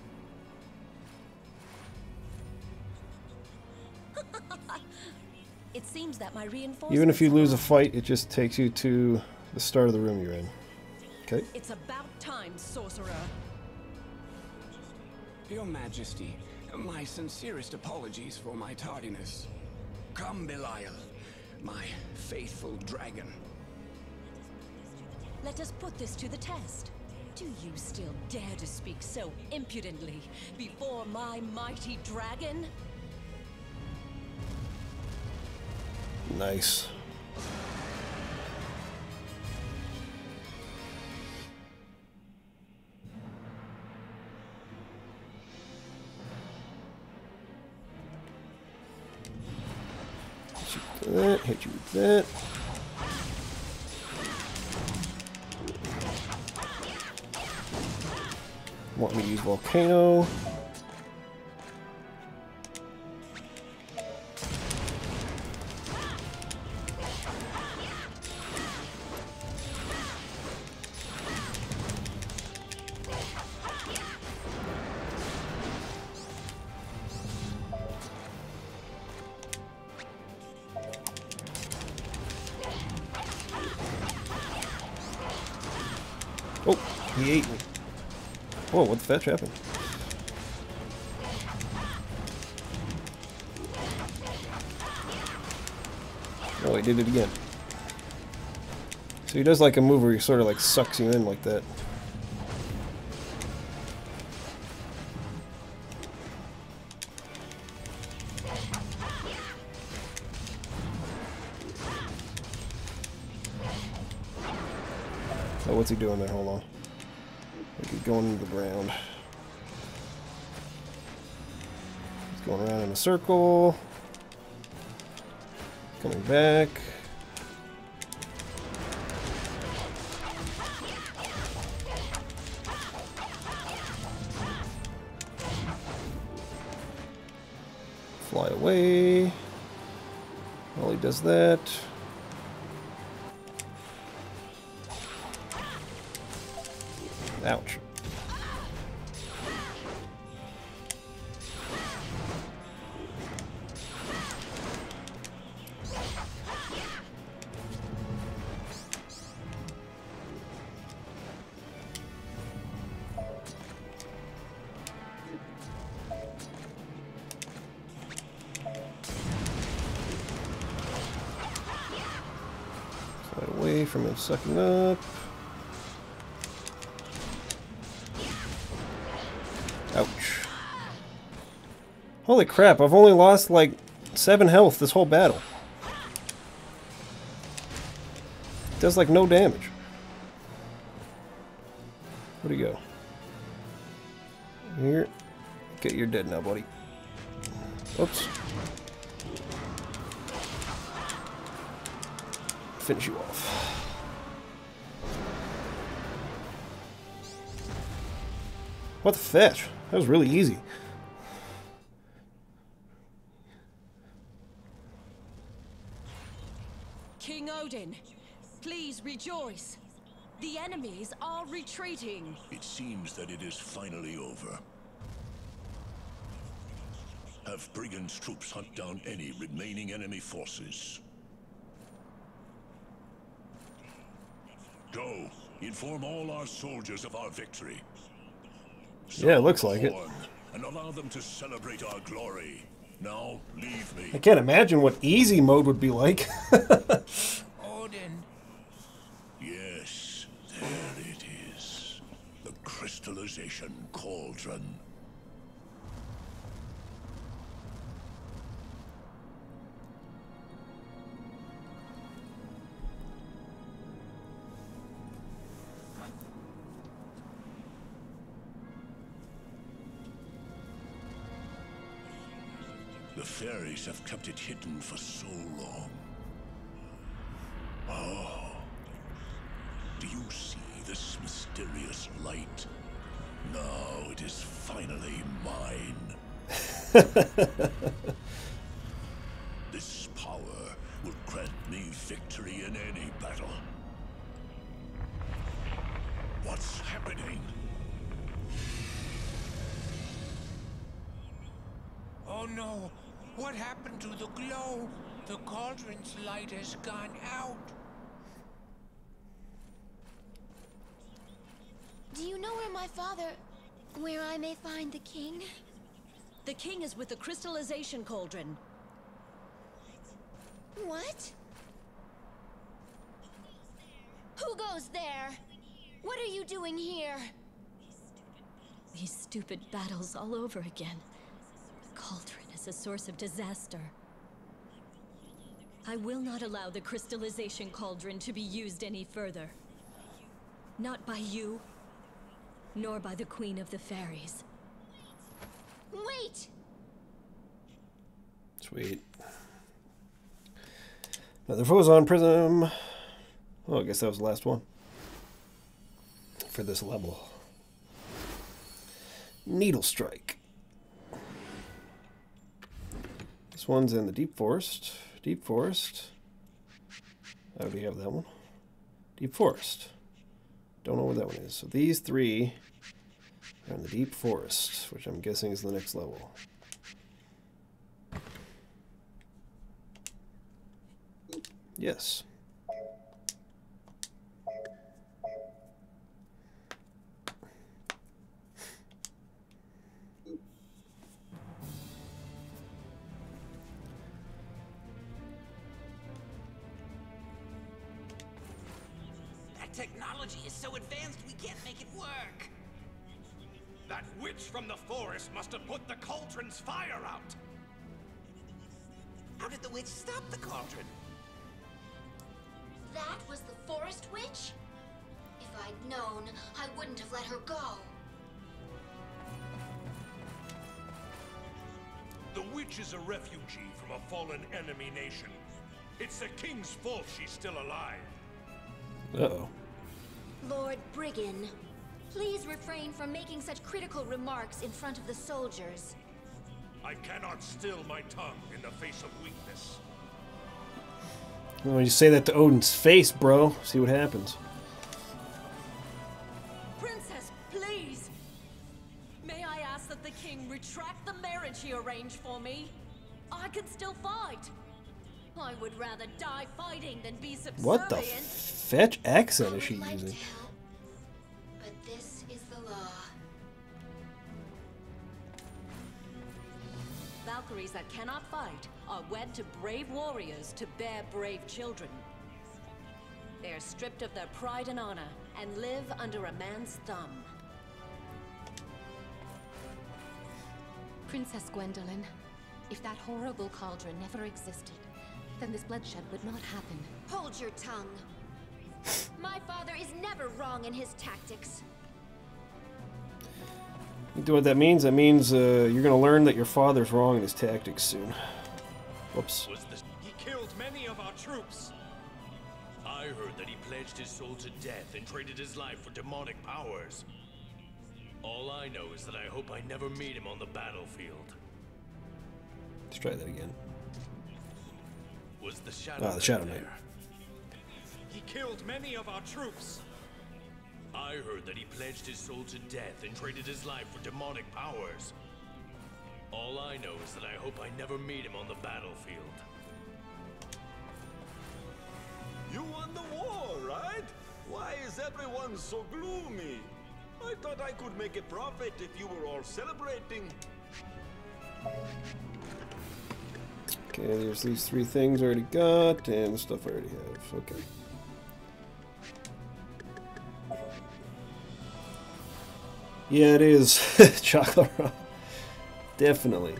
It seems that my reinforcements... Even if you lose a fight, it just takes you to the start of the room you're in. Okay. It's about time, sorcerer. Your Majesty, my sincerest apologies for my tardiness. Come, Belial, my faithful dragon. Let us put this to the test. Do you still dare to speak so impudently before my mighty dragon? Nice. Hit you with that, hit you with that. Want me to use Volcano. Oh, he ate me. Whoa, what the fetch happened? Oh, he did it again. So he does like a move where he sort of like sucks you in like that. Oh, what's he doing there? Hold on. Like he's going into the ground. He's going around in a circle. Coming back. Fly away. While he does that. Ouch. Fly away from him sucking up. Ouch. Holy crap, I've only lost like 7 health this whole battle. It does like no damage. Where'd he go? Here. Okay, you're dead now, buddy. Oops. Finish you off. What the fetch? That was really easy. King Odin, please rejoice. The enemies are retreating. It seems that it is finally over. Have Brigand's troops hunt down any remaining enemy forces. Go, inform all our soldiers of our victory. Yeah, it looks like it. And allow them to celebrate our glory. Now, leave me. I can't imagine what easy mode would be like. Odin. Yes, there it is. The crystallization cauldron. The fairies have kept it hidden for so long. Oh. Do you see this mysterious light? Now it is finally mine. This power will grant me victory in any battle. What's happening? Oh no! What happened to the glow? The cauldron's light has gone out. Do you know where I may find the king? The king is with the crystallization cauldron. What? Who goes there? What are you doing here? These stupid battles all over again. The cauldron is a source of disaster. I will not allow the crystallization cauldron to be used any further. Not by you, nor by the Queen of the Fairies. Wait! Sweet. Another Fozon Prism. Oh, I guess that was the last one for this level. Needle Strike. This one's in the Deep Forest. Deep Forest. I already have that one. Deep Forest. Don't know where that one is. So these three are in the Deep Forest, which I'm guessing is the next level. Yes. technology is so advanced we can't make it work. That witch from the forest must have put the cauldron's fire out. How did the witch stop the cauldron? That was the forest witch? If I'd known, I wouldn't have let her go. The witch is a refugee from a fallen enemy nation. It's the king's fault she's still alive. Uh-oh. Lord Briggan, please refrain from making such critical remarks in front of the soldiers. I cannot still my tongue in the face of weakness. Well, you say that to Odin's face, bro. See what happens. Princess, please! May I ask that the king retract the marriage he arranged for me? I can still fight. I would rather die fighting than be subservient. What the fetch accent is she using? But this is the law. Valkyries that cannot fight are wed to brave warriors to bear brave children. They are stripped of their pride and honor and live under a man's thumb. Princess Gwendolyn, if that horrible cauldron never existed, then this bloodshed would not happen. Hold your tongue. My father is never wrong in his tactics. You know what that means? That means you're going to learn that your father's wrong in his tactics soon. Whoops. He killed many of our troops. I heard that he pledged his soul to death and traded his life for demonic powers. All I know is that I hope I never meet him on the battlefield. Let's try that again. Was the Shadow the Shadow Knight. He killed many of our troops. I heard that he pledged his soul to death and traded his life for demonic powers. All I know is that I hope I never meet him on the battlefield. You won the war, right? Why is everyone so gloomy? I thought I could make a profit if you were all celebrating. Okay, there's these 3 things I already got, and the stuff I already have. Okay. Yeah, it is. Chocolate rock. Definitely.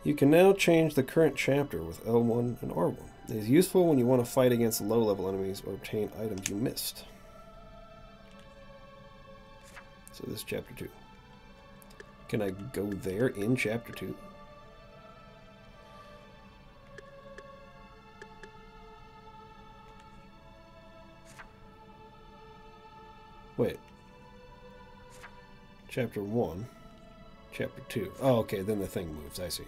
You can now change the current chapter with L1 and R1. It is useful when you want to fight against low-level enemies or obtain items you missed. So this is chapter 2. Can I go there in chapter 2? Wait. Chapter 1. Chapter 2. Oh, okay, then the thing moves, I see.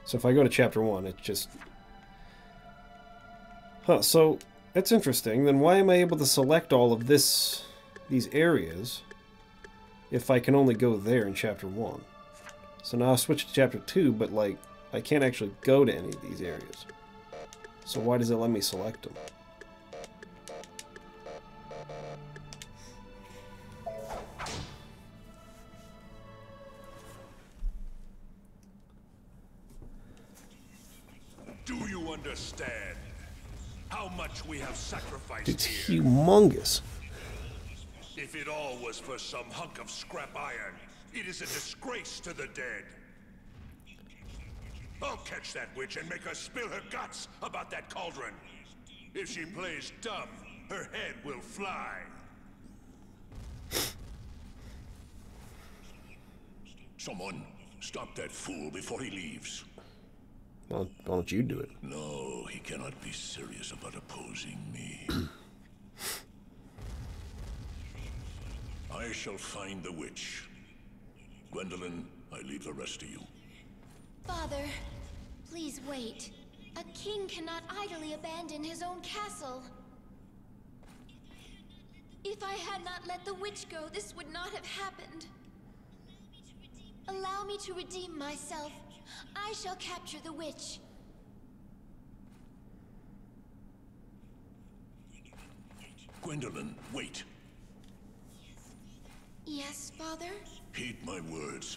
So if I go to chapter 1, it just... Huh, so that's interesting. Then why am I able to select all of these areas if I can only go there in chapter 1? So now I'll switch to chapter 2, but like, I can't actually go to any of these areas. So why does it let me select them? Do you understand how much we have sacrificed It's here? humongous. If it all was for some hunk of scrap iron, it is a disgrace to the dead. I'll catch that witch and make her spill her guts about that cauldron. If she plays dumb, her head will fly. Someone, stop that fool before he leaves. Why don't you do it? No, he cannot be serious about opposing me. I shall find the witch. Gwendolyn, I leave the rest to you. Father, please wait. A king cannot idly abandon his own castle. If I had not let the witch go, this would not have happened. Allow me to redeem myself. I shall capture the witch. Gwendolyn, wait. Yes, Father? Heed my words.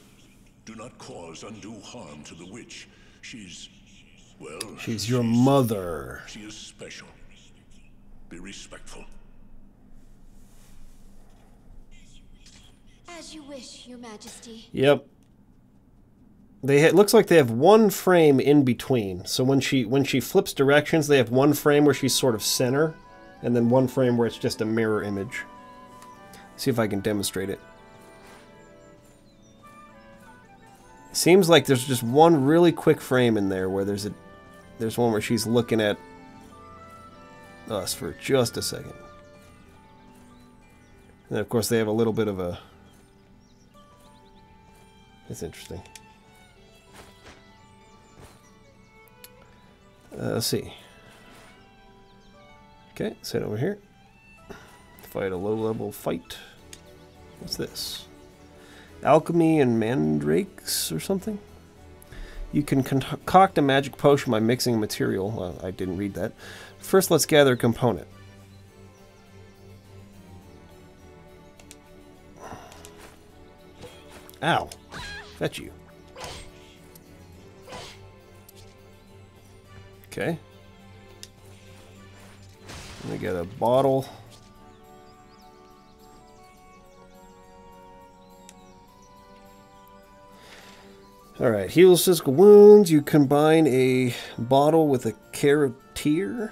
Do not cause undue harm to the witch. She's Well, She's your mother. She is special. Be respectful. As you wish, Your Majesty. Yep. It looks like they have one frame in between. So when she flips directions, they have one frame where she's sort of center, and then one frame where it's just a mirror image. See if I can demonstrate it. Seems like there's just one really quick frame in there where there's one where she's looking at us for just a second. And of course they have a little bit of a... It's interesting. Let's see. Okay, let's head over here. Fight a low-level fight. What's this? Alchemy and mandrakes or something? You can concoct a magic potion by mixing a material. Well, I didn't read that. First, let's gather a component. Ow. Fetch you. Okay. We got a bottle. Alright, heals physical wounds. You combine a bottle with a carrotier.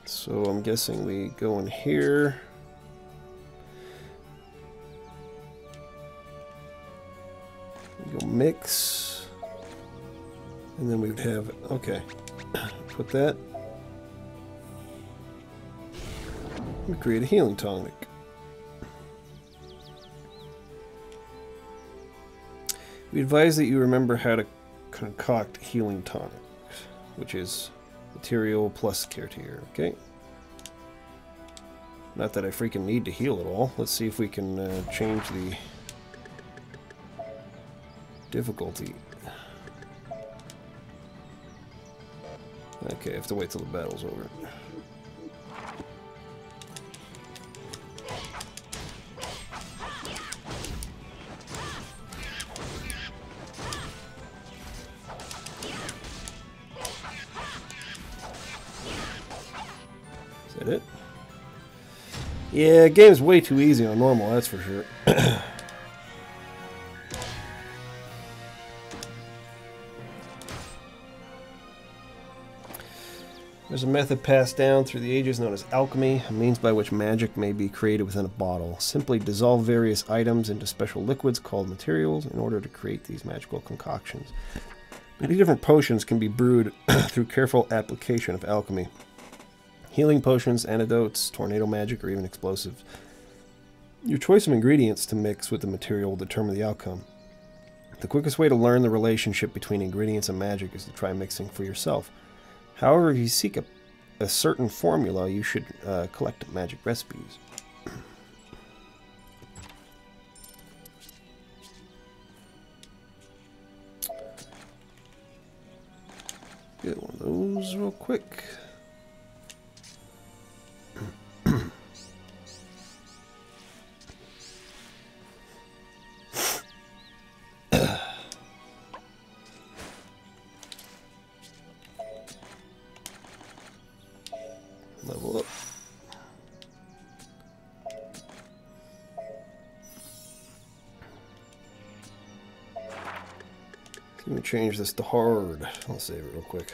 So I'm guessing we go in here. We go mix. And then we would have, okay, put that. We create a healing tonic. We advise that you remember how to concoct healing tonic, which is material plus carrotier, okay? Not that I freaking need to heal at all. Let's see if we can change the difficulty. Okay, I have to wait till the battle's over. Is that it? Yeah, game's way too easy on normal, that's for sure. There's a method passed down through the ages known as alchemy, a means by which magic may be created within a bottle. Simply dissolve various items into special liquids called materials in order to create these magical concoctions. Many different potions can be brewed through careful application of alchemy. Healing potions, antidotes, tornado magic, or even explosives. Your choice of ingredients to mix with the material will determine the outcome. The quickest way to learn the relationship between ingredients and magic is to try mixing for yourself. However, if you seek a certain formula, you should collect magic recipes. Get one of those real quick. Level up. Let me change this to hard. I'll save it real quick.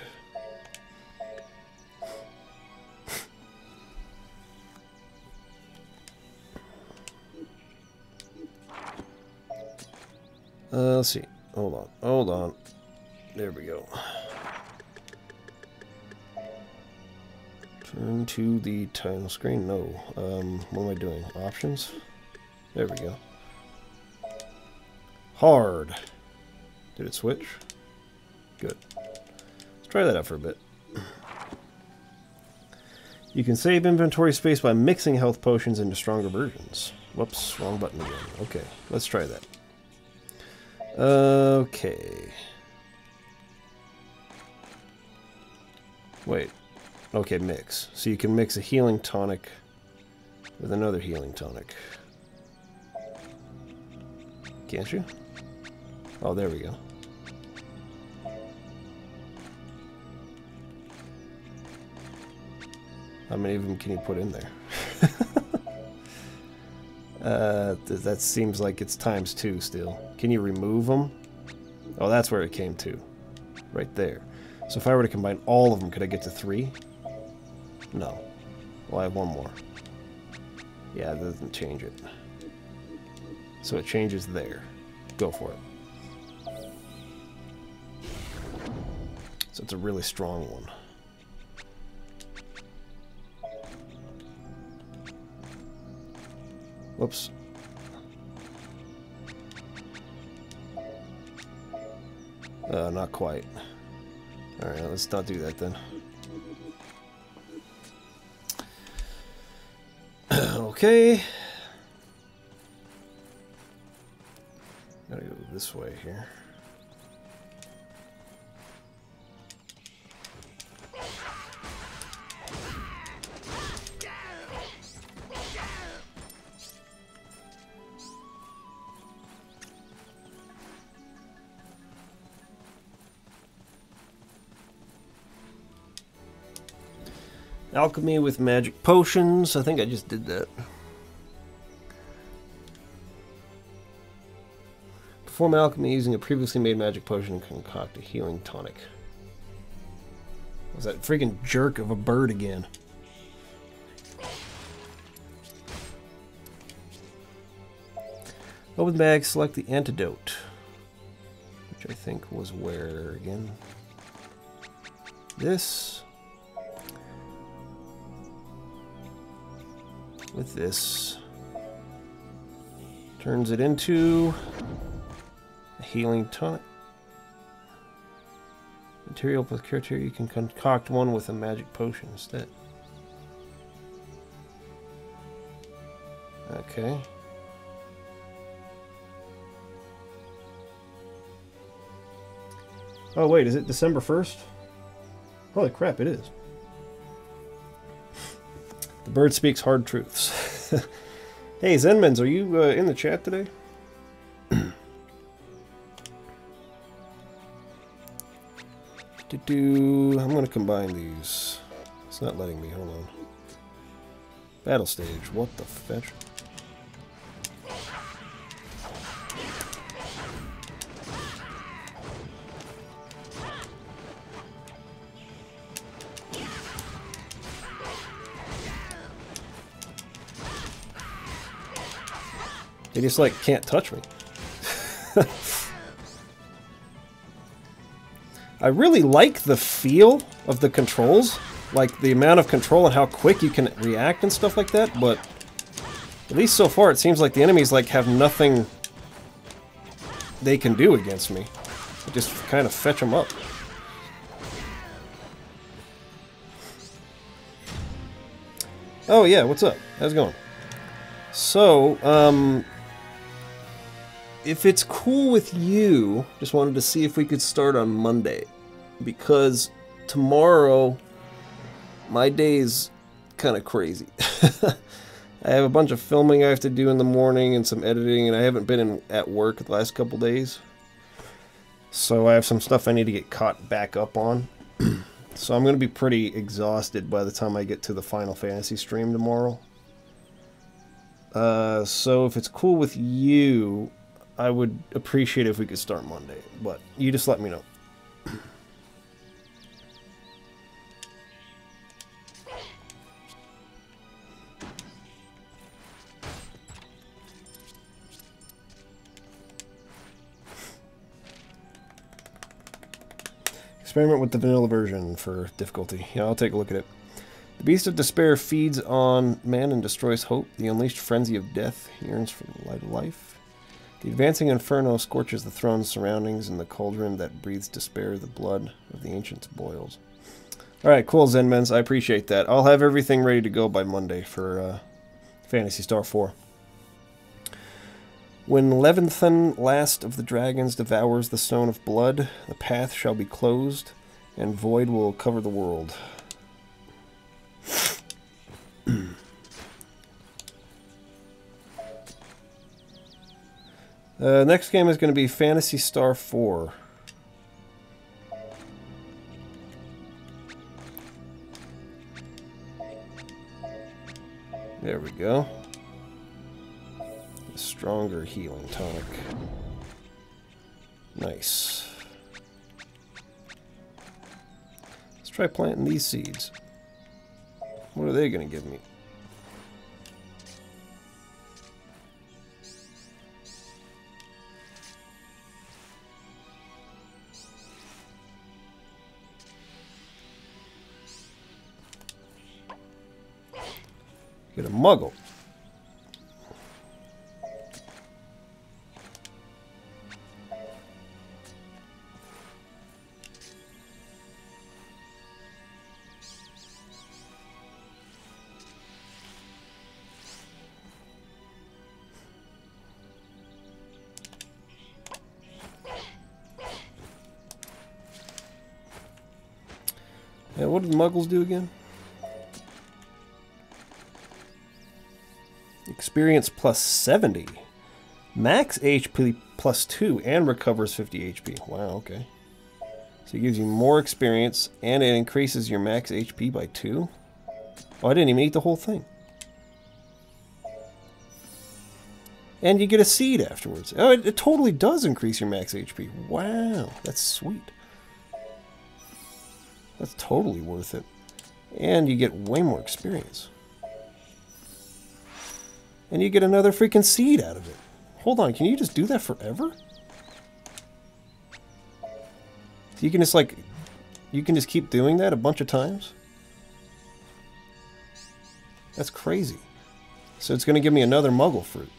Let's see. Hold on. Hold on. There we go. Turn to the title screen. No. What am I doing? Options? There we go. Hard. Did it switch? Good. Let's try that out for a bit. You can save inventory space by mixing health potions into stronger versions. Whoops, wrong button again. Okay, let's try that. Okay. Wait. Okay, mix. So you can mix a healing tonic with another healing tonic. Can't you? Oh, there we go. How many of them can you put in there? That seems like it's ×2 still. Can you remove them? Oh, that's where it came to. Right there. So if I were to combine all of them, could I get to 3? No. Well, I have one more. Yeah, that doesn't change it. So it changes there. Go for it. So it's a really strong one. Whoops. Not quite. Alright, let's not do that then. Okay. Gotta go this way here. Alchemy with magic potions. I think I just did that. Perform alchemy using a previously made magic potion and concoct a healing tonic. Was that freaking jerk of a bird again? Open bag, select the antidote. Which I think was where again? This. With this. Turns it into a healing tonic. Material plus criteria, you can concoct one with a magic potion instead. Okay. Oh wait, is it December 1st? Holy crap, it is. The bird speaks hard truths. Hey, Zenmans, are you in the chat today? I'm going to combine these. It's not letting me. Hold on. Battle stage. What the fetch? They just, like, can't touch me. I really like the feel of the controls. Like, the amount of control and how quick you can react and stuff like that, but at least so far it seems like the enemies, like, have nothing they can do against me. I just kind of fetch them up. Oh, yeah, what's up? How's it going? So, if it's cool with you, just wanted to see if we could start on Monday. Because tomorrow, my day's kind of crazy. I have a bunch of filming I have to do in the morning and some editing, and I haven't been at work the last couple days. So I have some stuff I need to get caught back up on. So I'm going to be pretty exhausted by the time I get to the Final Fantasy stream tomorrow. So if it's cool with you, I would appreciate it if we could start Monday, but you just let me know. Experiment with the vanilla version for difficulty. Yeah, I'll take a look at it. The Beast of Despair feeds on man and destroys hope. The unleashed frenzy of death yearns for the light of life. The advancing inferno scorches the throne's surroundings, and the cauldron that breathes despair, the blood of the ancients boils. Alright, cool, Zenmens. I appreciate that. I'll have everything ready to go by Monday for Phantasy Star 4. When Levanthan, last of the dragons, devours the stone of blood, the path shall be closed, and void will cover the world. Next game is going to be Phantasy Star 4. go. A stronger healing tonic. Nice. Let's try planting these seeds. What are they going to give me? Get a muggle. Yeah, what do the muggles do again? Experience plus 70. Max HP plus 2 and recovers 50 HP. Wow, okay. So it gives you more experience and it increases your max HP by 2. Oh, I didn't even eat the whole thing. And you get a seed afterwards. Oh, it totally does increase your max HP. Wow, that's sweet. That's totally worth it. And you get way more experience. And you get another freaking seed out of it. Hold on, can you just do that forever? So you can just like, you can just keep doing that a bunch of times? That's crazy. So it's going to give me another muggle fruit.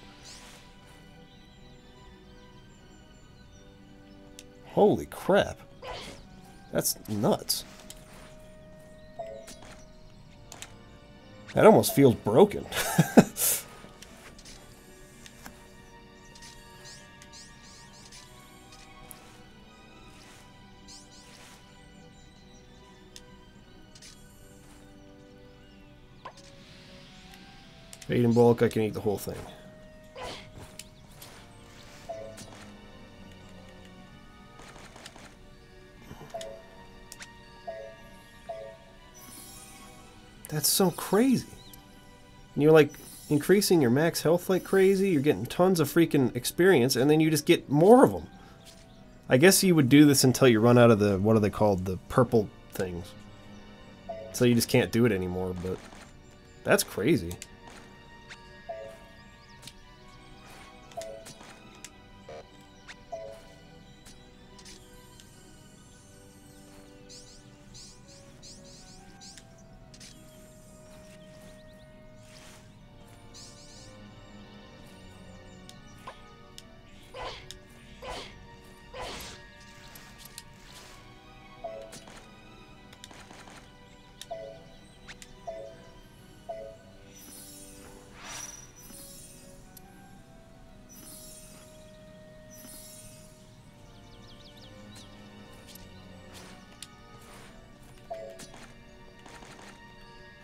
Holy crap. That's nuts. That almost feels broken. If I eat in bulk, I can eat the whole thing. That's so crazy. And you're like increasing your max health like crazy, you're getting tons of freaking experience, and then you just get more of them. I guess you would do this until you run out of the, what are they called, the purple things. So you just can't do it anymore, but that's crazy.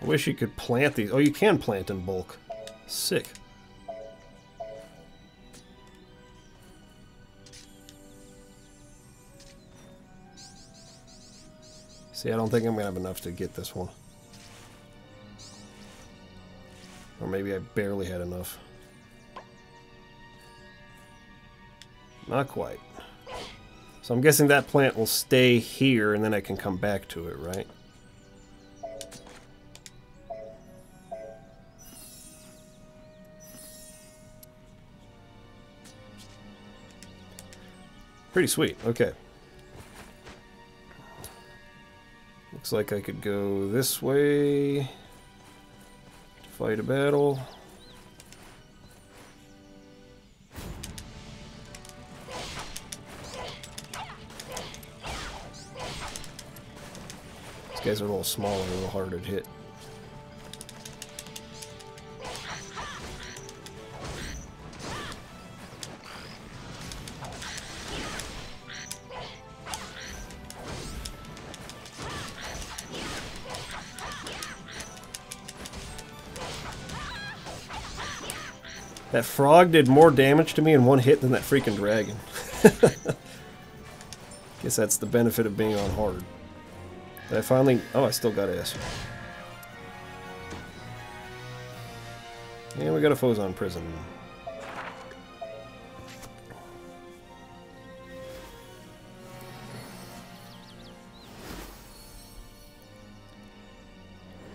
I wish you could plant these. Oh, you can plant in bulk. Sick. See, I don't think I'm going to have enough to get this one. Or maybe I barely had enough. Not quite. So I'm guessing that plant will stay here and then I can come back to it, right? Pretty sweet. Okay. Looks like I could go this way to fight a battle. These guys are a little smaller, a little harder to hit. That frog did more damage to me in one hit than that freaking dragon. Guess that's the benefit of being on hard. Did I finally... Oh, I still got S. And we got a Phozon prison.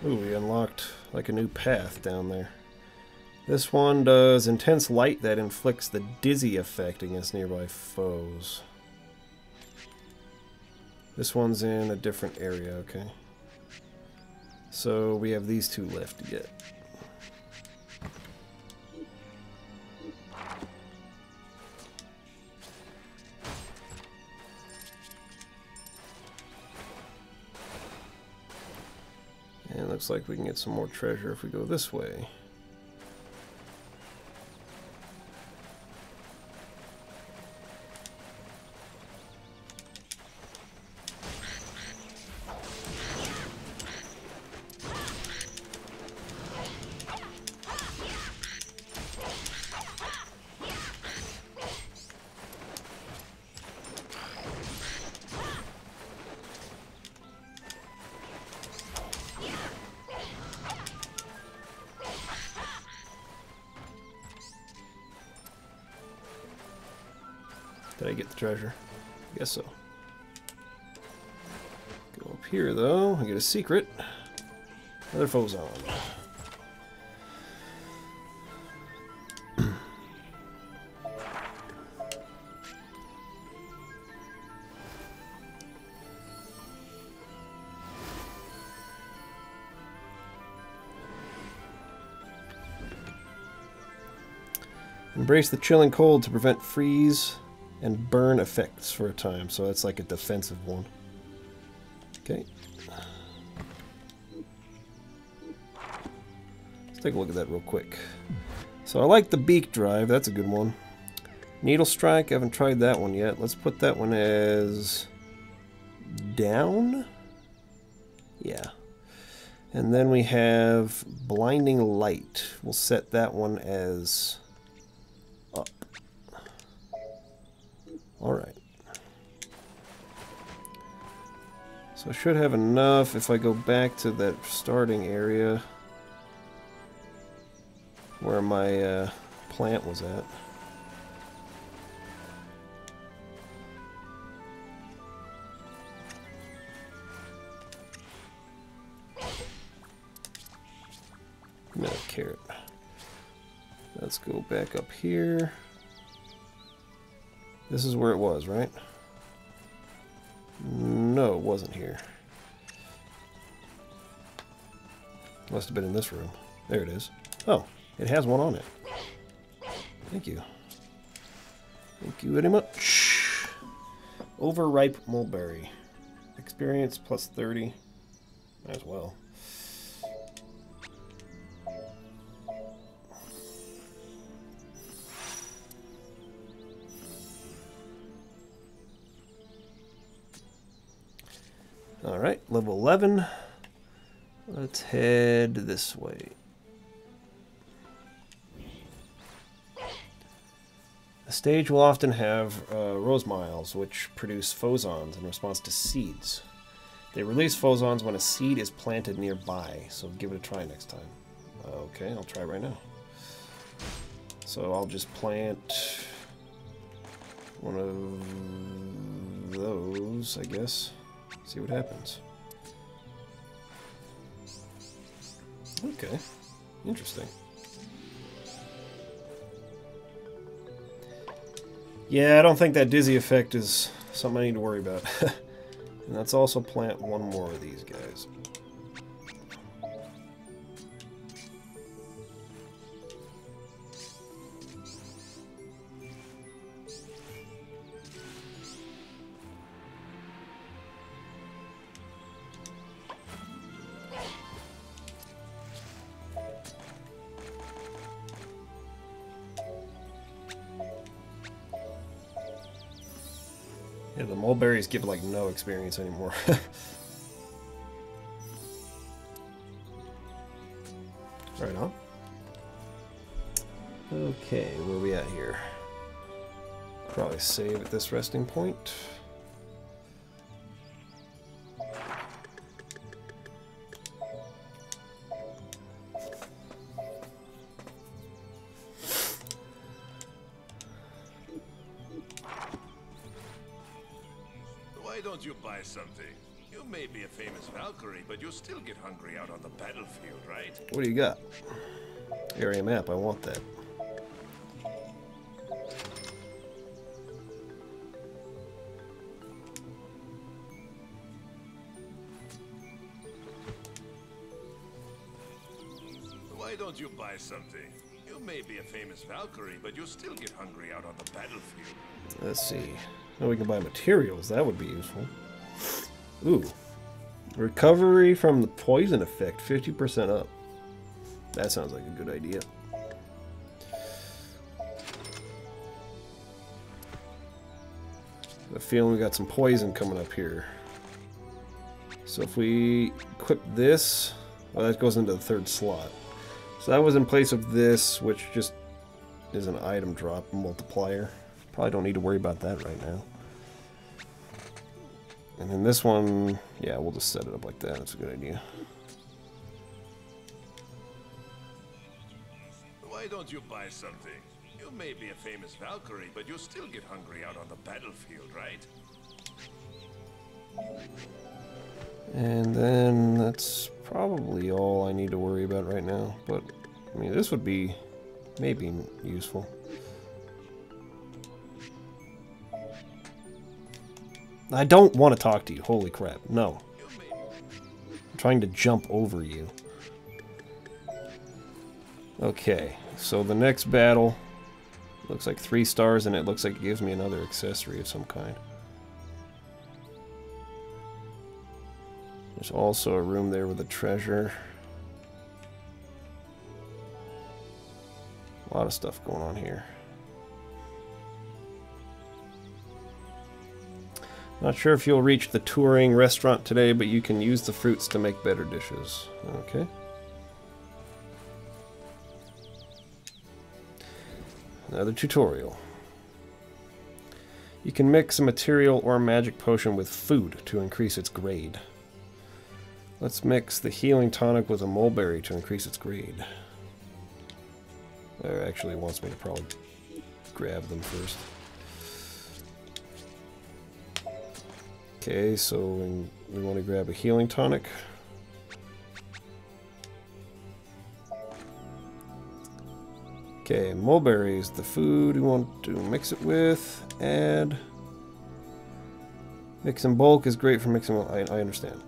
Ooh, we unlocked like a new path down there. This one does intense light that inflicts the dizzy effect against nearby foes. This one's in a different area, okay. So we have these two left to get. And it looks like we can get some more treasure if we go this way. Did I get the treasure? I guess so. Go up here though, I get a secret. Another Phozon. Embrace the chilling cold to prevent freeze and burn effects for a time, so that's like a defensive one. Okay. Let's take a look at that real quick. So I like the beak drive, that's a good one. Needle strike, I haven't tried that one yet. Let's put that one as down. Yeah. And then we have blinding light. We'll set that one as up. Alright. So I should have enough if I go back to that starting area where my plant was at. No carrot. Let's go back up here. This is where it was, right? No, it wasn't here. Must have been in this room. There it is. Oh, it has one on it. Thank you. Thank you very much. Overripe mulberry. Experience plus 30. Might as well. Alright, level 11. Let's head this way. The stage will often have rose miles, which produce phozons in response to seeds. They release phozons when a seed is planted nearby, so give it a try next time. Okay, I'll try right now. So I'll just plant one of those, I guess. See what happens. Okay, interesting. Yeah, I don't think that dizzy effect is something I need to worry about. And let's also plant one more of these guys. Yeah, the mulberries give like no experience anymore. Right on. Okay, where are we at here? Probably save at this resting point. Why don't you buy something? You may be a famous Valkyrie, but you'll still get hungry out on the battlefield, right? What do you got? Area map, I want that. Why don't you buy something? You may be a famous Valkyrie, but you'll still get hungry out on the battlefield. Let's see. Now we can buy materials. That would be useful. Ooh. Recovery from the poison effect, 50% up. That sounds like a good idea. I have a feeling we got some poison coming up here. So if we equip this, well, that goes into the third slot. So that was in place of this, which just is an item drop multiplier. Probably don't need to worry about that right now. And then this one, yeah, we'll just set it up like that. That's a good idea. Why don't you buy something? You may be a famous Valkyrie, but you'll still get hungry out on the battlefield, right? And then that's probably all I need to worry about right now. But, I mean, this would be maybe useful. I don't want to talk to you. Holy crap. No. I'm trying to jump over you. Okay, so the next battle looks like 3 stars, and it looks like it gives me another accessory of some kind. There's also a room there with a treasure. A lot of stuff going on here. Not sure if you'll reach the touring restaurant today, but you can use the fruits to make better dishes. Okay. Another tutorial. You can mix a material or a magic potion with food to increase its grade. Let's mix the healing tonic with a mulberry to increase its grade. There actually wants me to probably grab them first. Okay, so we want to grab a healing tonic. Okay, mulberry is the food we want to mix it with. Add. Mix in bulk is great for mixing. I understand.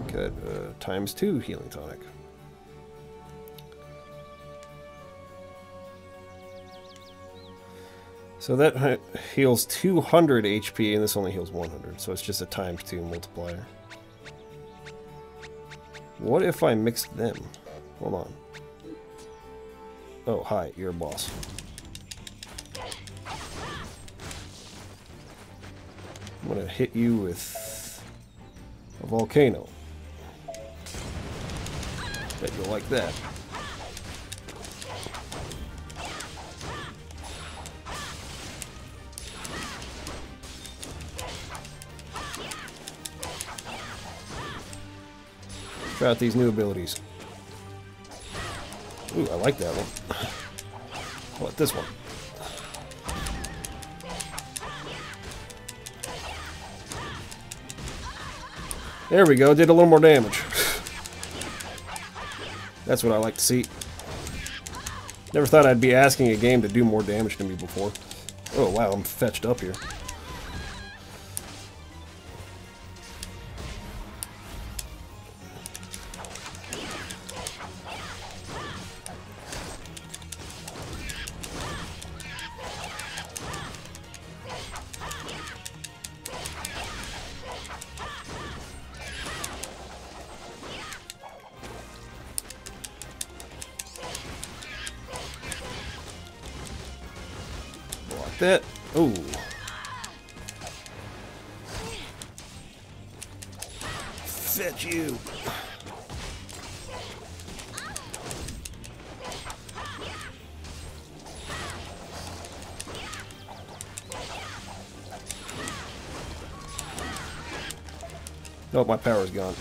Got ×2 healing tonic. So that heals 200 HP, and this only heals 100, so it's just a ×2 multiplier. What if I mixed them? Hold on. Oh, hi, you're a boss. I'm gonna hit you with a volcano. Bet you'll like that. Try out these new abilities. Ooh, I like that one. How about this one? There we go, did a little more damage. That's what I like to see. Never thought I'd be asking a game to do more damage to me before. Oh wow, I'm fetched up here. That. Oh. Fetch you. Oh, my power's gone.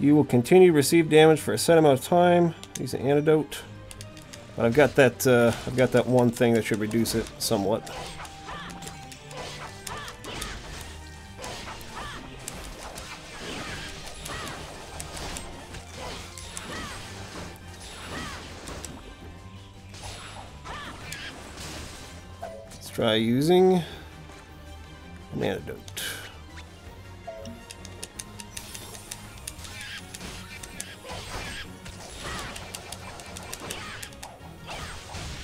You will continue to receive damage for a set amount of time. Use an antidote. But I've got that one thing that should reduce it somewhat. Let's try using an antidote.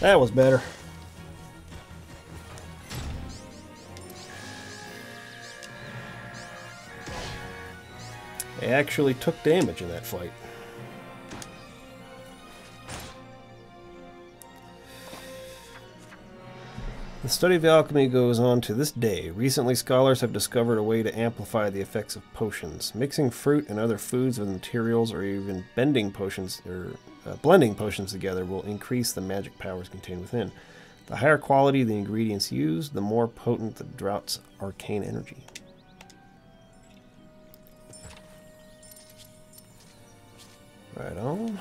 That was better. I actually took damage in that fight. The study of alchemy goes on to this day. Recently, scholars have discovered a way to amplify the effects of potions. Mixing fruit and other foods with materials, or even blending potions together, will increase the magic powers contained within. The higher quality the ingredients used, the more potent the drought's arcane energy. Right on.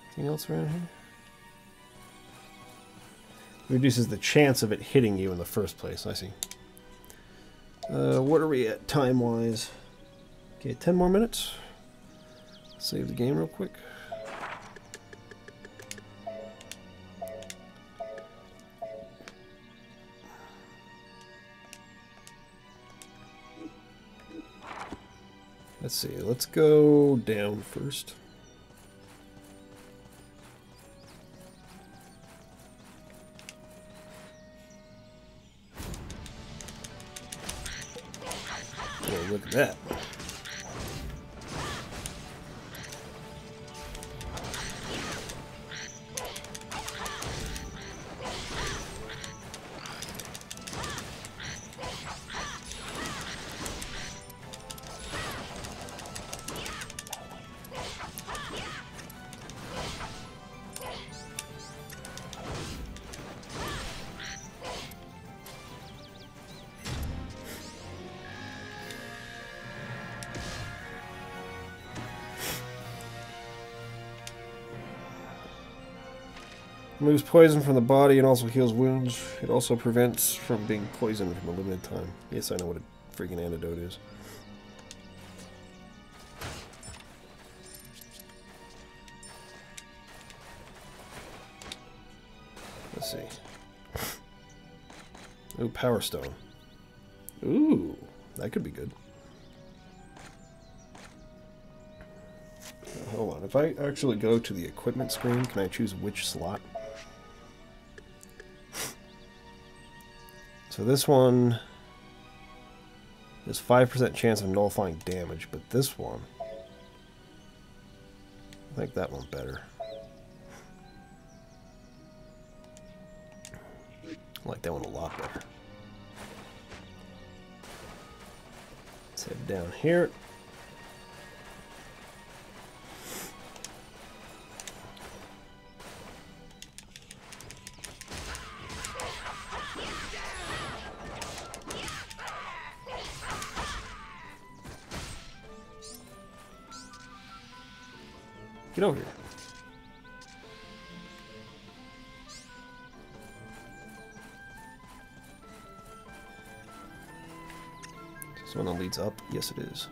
Anything else around here? Reduces the chance of it hitting you in the first place. I see. What are we at time-wise? Okay, 10 more minutes. Save the game real quick. Let's see. Let's go down first. Oh, look at that. Removes poison from the body and also heals wounds. It also prevents from being poisoned from a limited time. Yes, I know what a freaking antidote is. Let's see. Ooh, Power Stone. Ooh, that could be good. Hold on. If I actually go to the equipment screen, can I choose which slot? So this one is 5% chance of nullifying damage, but this one, I think that one's better. I like that one a lot better. Let's head down here. Get over here. Is this one that leads up? Yes, it is.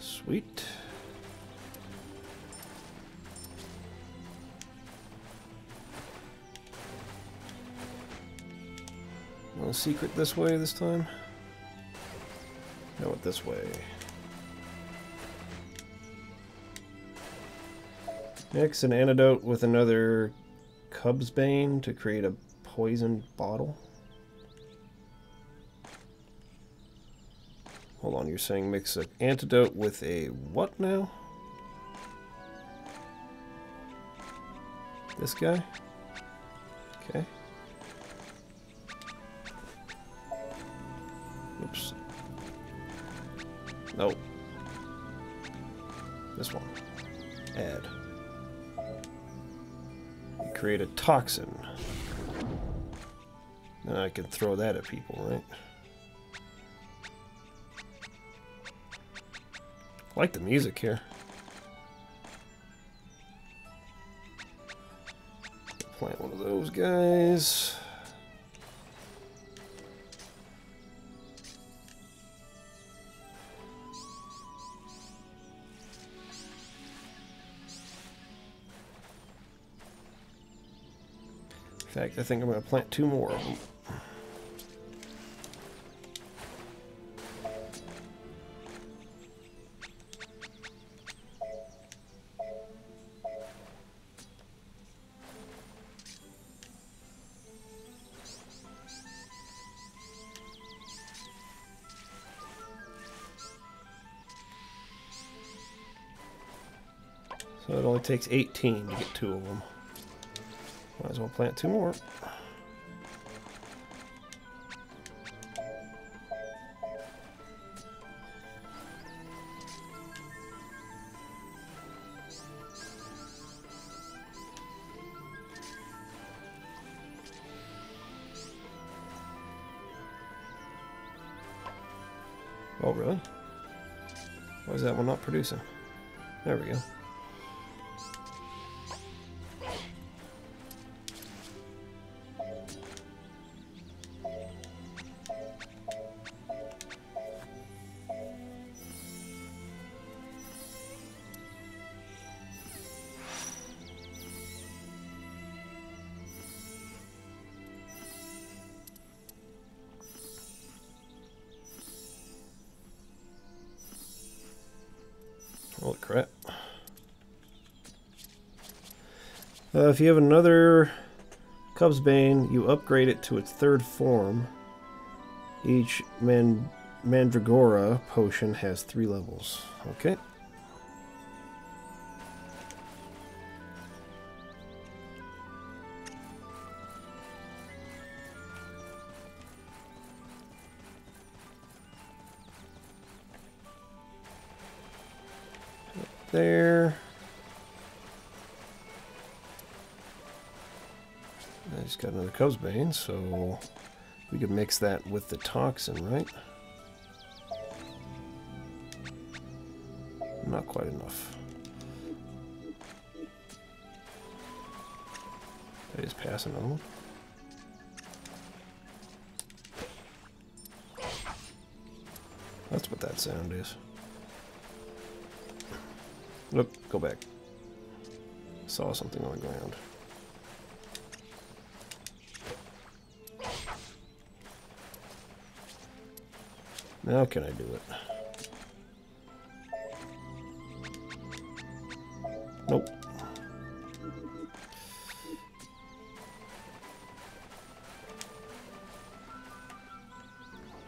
Sweet. Want a secret this way this time? No, it this way. Mix an antidote with another Cub's Bane to create a poisoned bottle. Hold on, you're saying mix an antidote with a what now? This guy? Okay. Oops. Nope. This one. Add. You create a toxin. Now I can throw that at people, right? I like the music here. Plant one of those guys. In fact, I think I'm going to plant 2 more of them. So it only takes 18 to get 2 of them. Might as well plant 2 more. Oh, really? Why is that one not producing? There we go. Holy crap. If you have another Cub's Bane, you upgrade it to its 3rd form. Each Mandragora potion has 3 levels. Okay. There. I just got another Cub's Bane, so we can mix that with the toxin, right? Not quite enough. Did I just pass another one? That's what that sound is. Look, go back. Saw something on the ground. Now can I do it? Nope.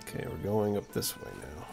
Okay, we're going up this way now.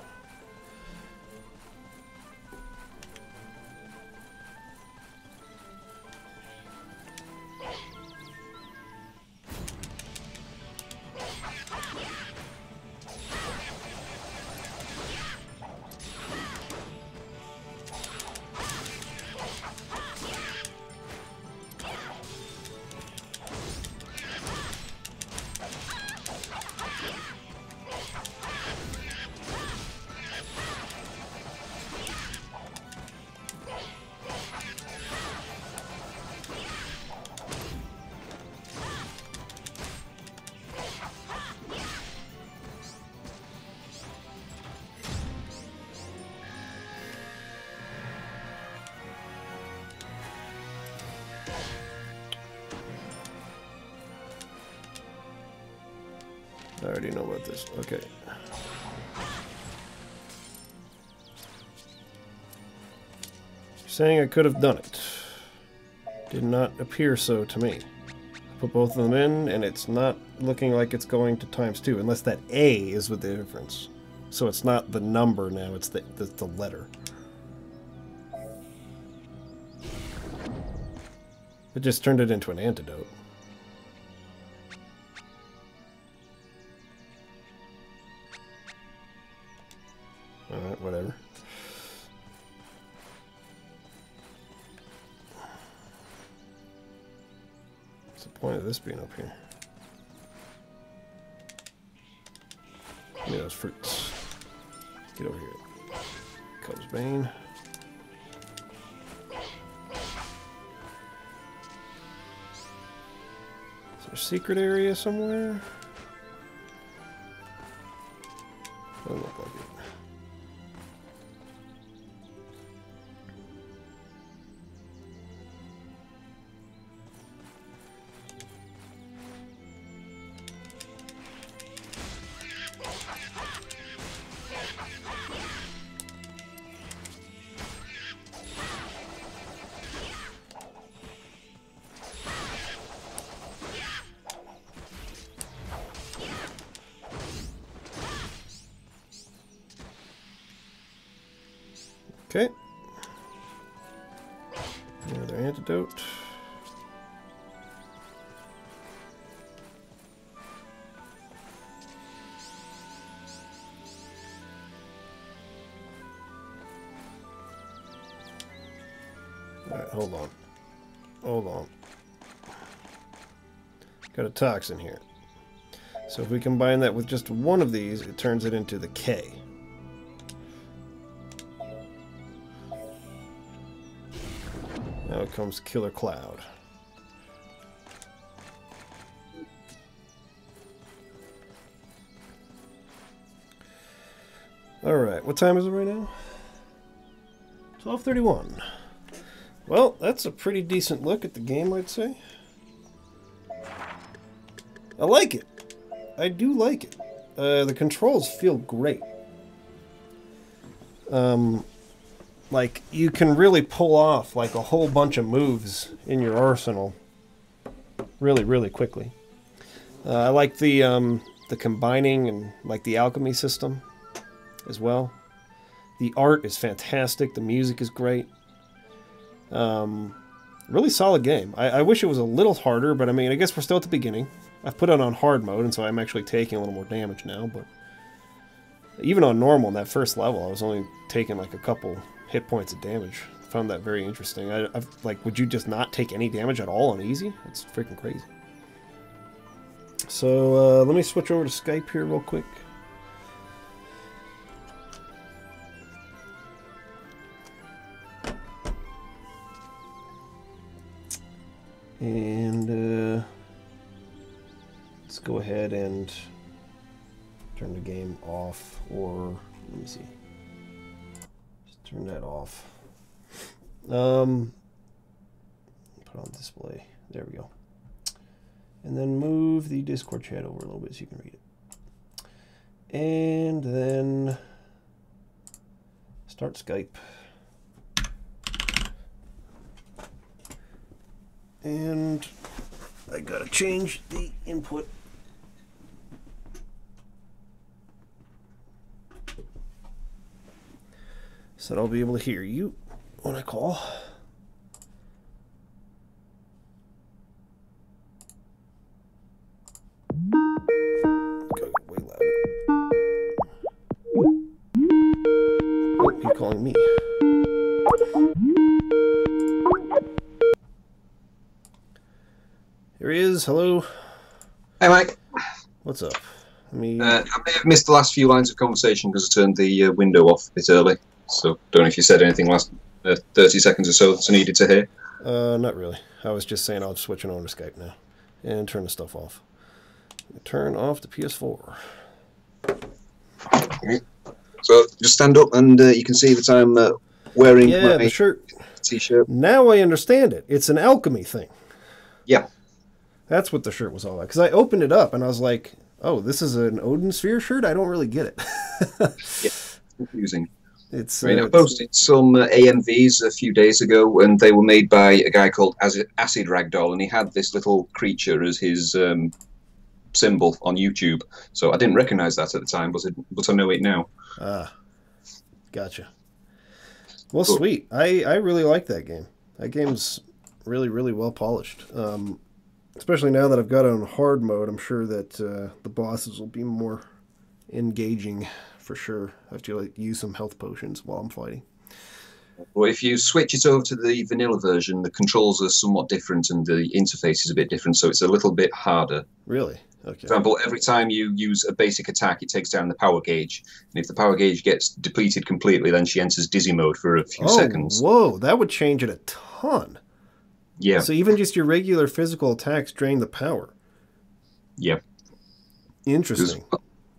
I already know about this. Okay. You're saying I could have done it. Did not appear so to me. Put both of them in, and it's not looking like it's going to ×2, unless that A is with the difference. So it's not the number now, it's the letter. It just turned it into an antidote. Alright, whatever. What's the point of this being up here? Give me those fruits. Get over here. Cub's Bane. Is there a secret area somewhere? Doesn't look like it. Okay. Another antidote. Alright, hold on. Hold on. Got a toxin here. So if we combine that with just one of these, it turns it into the K. Now comes Killer Cloud. Alright, what time is it right now? 12:31. Well, that's a pretty decent look at the game, I'd say. I like it. I do like it. The controls feel great. Like, you can really pull off, like, a whole bunch of moves in your arsenal really, really quickly. I like the combining and, like, the alchemy system as well. The art is fantastic. The music is great. Really solid game. I wish it was a little harder, but, I mean, I guess we're still at the beginning. I've put it on hard mode, and so I'm actually taking a little more damage now, but even on normal, in that first level, I was only taking, like, a couple hit points of damage. I found that very interesting. I've like, would you just not take any damage at all on easy? It's freaking crazy. So let me switch over to Skype here real quick. And let's go ahead and turn the game off, or let me see. Turn that off. Put on display. There we go. And then move the Discord chat over a little bit so you can read it. And then start Skype. And I gotta change the input. So that I'll be able to hear you when I call. Gotta get way louder. Oh, you're calling me. Here he is. Hello. Hey, Mike. What's up? I may have missed the last few lines of conversation because I turned the window off a bit early. So, don't know if you said anything last 30 seconds or so that's needed to hear. Not really. I was just saying I'll switch it over to Skype now. And turn the stuff off. Turn off the PS4. Okay. So, just stand up and you can see that I'm wearing my the shirt. T-shirt. Now I understand it. It's an alchemy thing. Yeah. That's what the shirt was all about. Because I opened it up and I was like, oh, this is an Odin Sphere shirt? I don't really get it. Yeah, confusing. It's, I posted some AMVs a few days ago, and they were made by a guy called Acid Ragdoll, and he had this little creature as his symbol on YouTube. So I didn't recognize that at the time, but I know it now. Ah, gotcha. Well, cool. Sweet. I really like that game. That game's really, really well polished. Especially now that I've got it on hard mode, I'm sure that the bosses will be more engaging for sure. I have to like use some health potions while I'm fighting. Well, if you switch it over to the vanilla version, the controls are somewhat different and the interface is a bit different, so it's a little bit harder. Really? Okay. For example, every time you use a basic attack, it takes down the power gauge. And if the power gauge gets depleted completely, then she enters dizzy mode for a few seconds. Whoa, that would change it a ton. Yeah. So even just your regular physical attacks drain the power. Yeah. Interesting.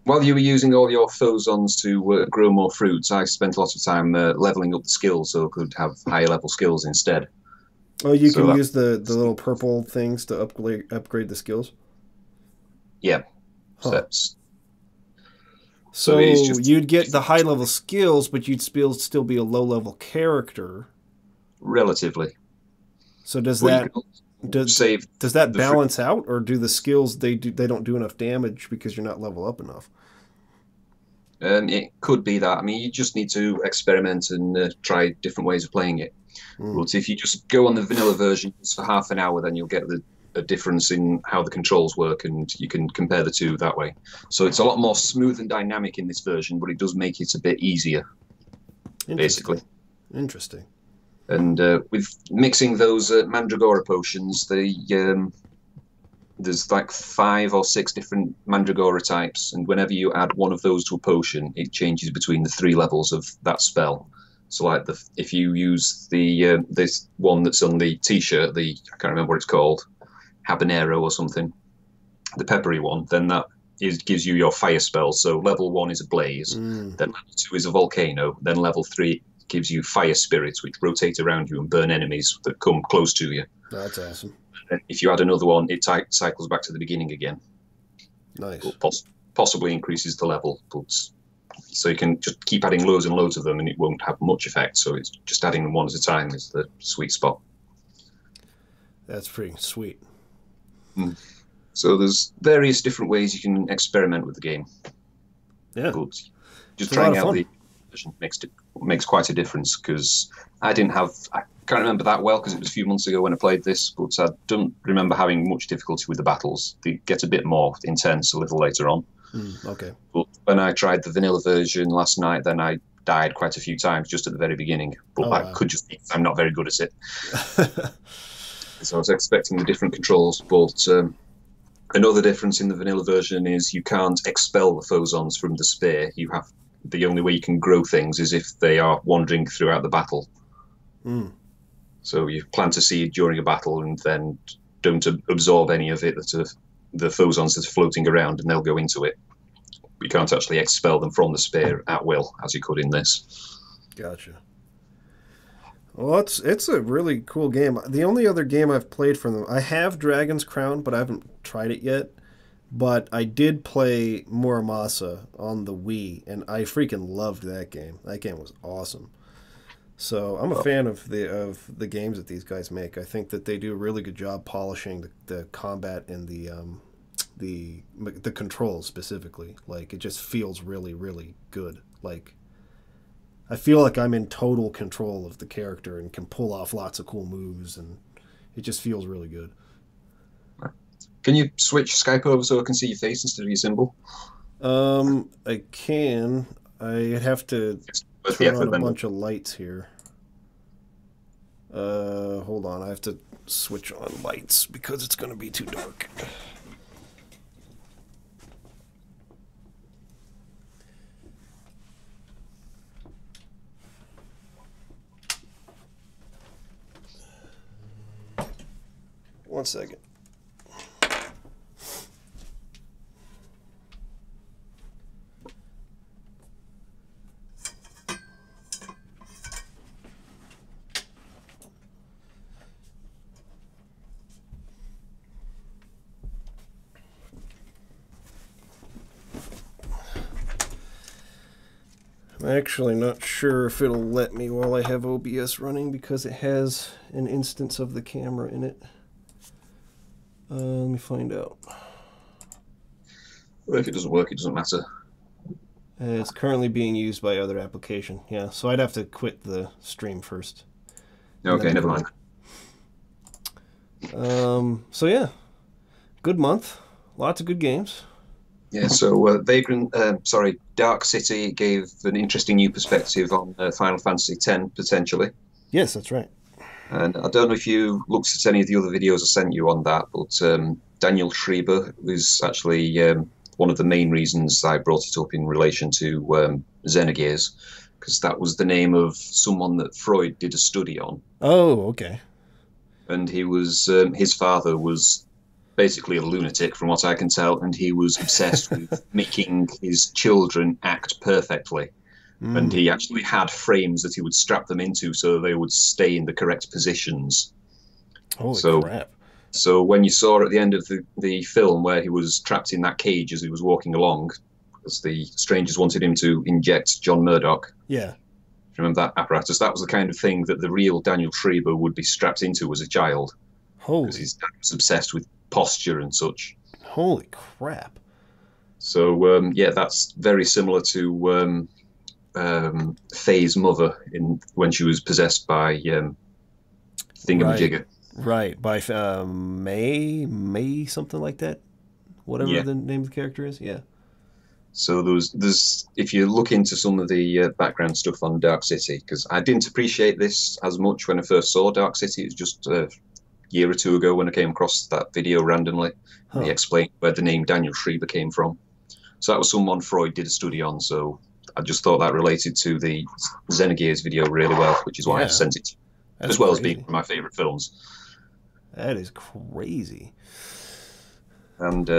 While you were using all your phosons to grow more fruits, I spent a lot of time leveling up the skills so I could have higher level skills instead. Oh, you can use the little purple things to upgrade the skills? Yeah. Huh. So you'd get the high level skills, but you'd still be a low level character. Relatively. So does that balance out, or do the skills they don't do enough damage because you're not level up enough? It could be that. I mean, you just need to experiment and try different ways of playing it. But if you just go on the vanilla version for half an hour, then you'll get a difference in how the controls work, and you can compare the two that way. So it's a lot more smooth and dynamic in this version, but it does make it a bit easier, basically. Interesting. And with mixing those Mandragora potions, there's like 5 or 6 different Mandragora types, and whenever you add one of those to a potion, it changes between the 3 levels of that spell. So like if you use the this one that's on the t-shirt, I can't remember what it's called, habanero or something, the peppery one, then that gives you your fire spell. So level 1 is a blaze, then level 2 is a volcano, then level 3 gives you fire spirits, which rotate around you and burn enemies that come close to you. That's awesome. And if you add another one, it cycles back to the beginning again. Nice. Possibly increases the level, but so you can just keep adding loads and loads of them, and it won't have much effect. So it's just adding them one at a time is the sweet spot. That's pretty sweet. So there's various different ways you can experiment with the game. Yeah. But just trying out the version makes quite a difference, because I can't remember that well because it was a few months ago when I played this, but I don't remember having much difficulty with the battles. They get a bit more intense a little later on. Okay. But when I tried the vanilla version last night, then I died quite a few times just at the very beginning. But that could just be I'm not very good at it. So I was expecting the different controls, but another difference in the vanilla version is you can't expel the phosons from the spear. The only way you can grow things is if they are wandering throughout the battle. So you plant a seed during a battle and then don't absorb any of it, the phosons that are floating around, and they'll go into it. You can't actually expel them from the spear at will, as you could in this. Gotcha. Well, it's a really cool game. The only other game I've played from them, I have Dragon's Crown, but I haven't tried it yet. But I did play Muramasa on the Wii, and I freaking loved that game. That game was awesome. So I'm a fan of the games that these guys make. I think that they do a really good job polishing the combat and the controls specifically. Like, it just feels really, really good. Like, I feel like I'm in total control of the character and can pull off lots of cool moves, and it just feels really good. Can you switch Skype over so I can see your face instead of your symbol? I can. I'd have to turn on a bunch of lights here. Hold on. I have to switch on lights because it's going to be too dark. One second. I'm actually not sure if it'll let me while I have OBS running because it has an instance of the camera in it. Let me find out. Well, if it doesn't work, it doesn't matter. It's currently being used by other application. Yeah, so I'd have to quit the stream first. Okay, never mind. So yeah, good month. Lots of good games. Yeah, so Dark City gave an interesting new perspective on Final Fantasy X, potentially. Yes, that's right. And I don't know if you looked at any of the other videos I sent you on that, but Daniel Schreiber was actually one of the main reasons I brought it up in relation to Xenogears, because that was the name of someone that Freud did a study on. Oh, okay. And he was his father was basically a lunatic, from what I can tell, and he was obsessed with making his children act perfectly. And he actually had frames that he would strap them into so they would stay in the correct positions. Holy crap. So when you saw at the end of the film where he was trapped in that cage as he was walking along, because the strangers wanted him to inject John Murdoch. Yeah. Remember that apparatus? That was the kind of thing that the real Daniel Schreiber would be strapped into as a child. Because his dad was obsessed with posture and such. Holy crap. So, yeah, that's very similar to Faye's mother when she was possessed by Thingamajigger. Right, by May, something like that? Whatever the name of the character is, yeah. So there's if you look into some of the background stuff on Dark City, because I didn't appreciate this as much when I first saw Dark City. It was just a year or two ago when I came across that video randomly. And they explained where the name Daniel Schreiber came from. So that was someone Freud did a study on, so I just thought that related to the Xenogears video really well, which is why I sent it to you, as well as being one of my favourite films. That is crazy. And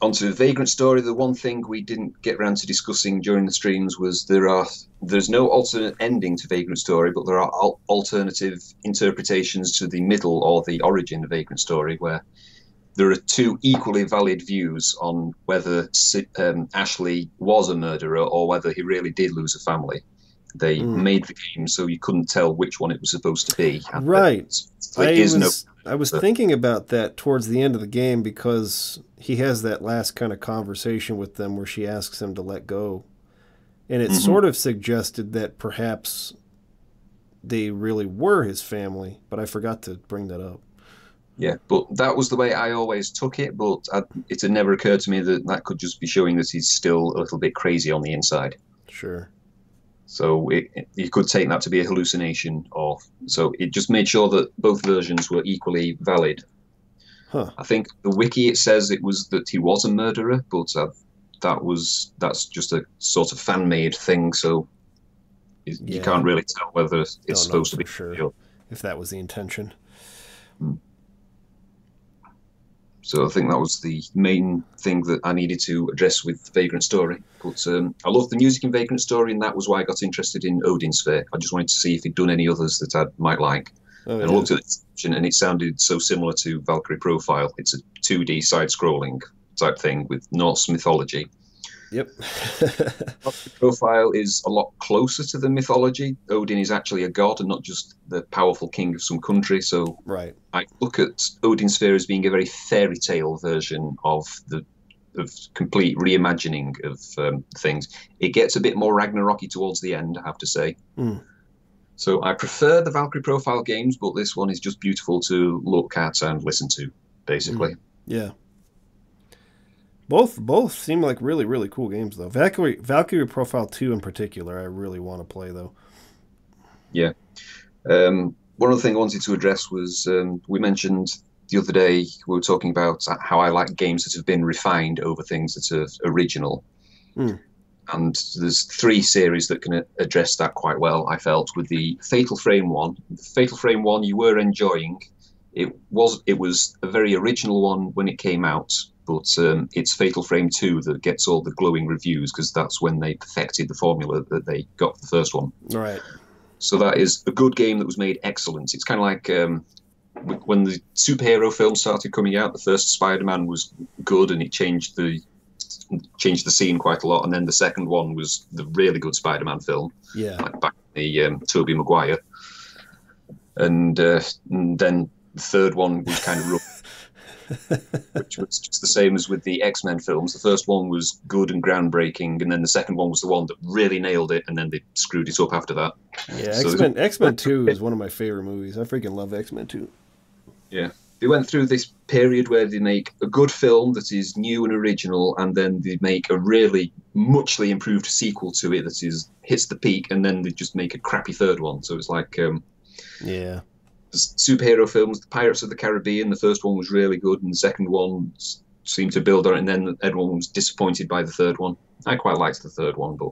onto Vagrant Story, the one thing we didn't get around to discussing during the streams was there's no alternate ending to Vagrant Story, but there are alternative interpretations to the middle or the origin of Vagrant Story, where there are two equally valid views on whether Ashley was a murderer or whether he really did lose a family. They made the game so you couldn't tell which one it was supposed to be. Right. I was thinking about that towards the end of the game, because he has that last kind of conversation with them where she asks him to let go. And it sort of suggested that perhaps they really were his family, but I forgot to bring that up. Yeah, but that was the way I always took it, but it had never occurred to me that that could just be showing that he's still a little bit crazy on the inside. Sure. So you could take that to be a hallucination, so it just made sure that both versions were equally valid. Huh. I think the wiki, it says it was that he was a murderer, but that's just a sort of fan-made thing, so you can't really tell whether it's supposed to be sure if that was the intention. So I think that was the main thing that I needed to address with Vagrant Story. But I love the music in Vagrant Story, and that was why I got interested in Odin Sphere. I just wanted to see if he'd done any others that I might like. And I looked at it, and it sounded so similar to Valkyrie Profile. It's a 2D side-scrolling type thing with Norse mythology. Yep. Valkyrie Profile is a lot closer to the mythology. Odin is actually a god and not just the powerful king of some country. So I look at Odin Sphere as being a very fairy tale version of complete reimagining of things. It gets a bit more Ragnarocky towards the end, I have to say. So I prefer the Valkyrie Profile games, but this one is just beautiful to look at and listen to, basically. Yeah. Both seem like really, really cool games, though. Valkyrie Profile 2 in particular, I really want to play, though. Yeah. One other thing I wanted to address was we mentioned the other day, we were talking about how I like games that have been refined over things that are original. And there's 3 series that can address that quite well, I felt, with the Fatal Frame one. The Fatal Frame one you were enjoying. It was a very original one when it came out, but it's Fatal Frame 2 that gets all the glowing reviews, because that's when they perfected the formula that they got for the first one. Right. So that is a good game that was made excellent. It's kind of like when the superhero films started coming out, the first Spider-Man was good and it changed the scene quite a lot, and then the second one was the really good Spider-Man film. Yeah. Like back in the Tobey Maguire. And then the third one was kind of rough. Which was just the same as with the X-Men films. The first one was good and groundbreaking, and then the second one was the one that really nailed it, and then they screwed it up after that. Yeah, X-Men 2 is one of my favorite movies. I freaking love X-Men 2. Yeah, they went through this period where they make a good film that is new and original, and then they make a really muchly improved sequel to it that hits the peak, and then they just make a crappy third one. So it's like yeah, superhero films. The Pirates of the Caribbean, the first one was really good, and the second one seemed to build on it, and then everyone was disappointed by the third one. I quite liked the third one, but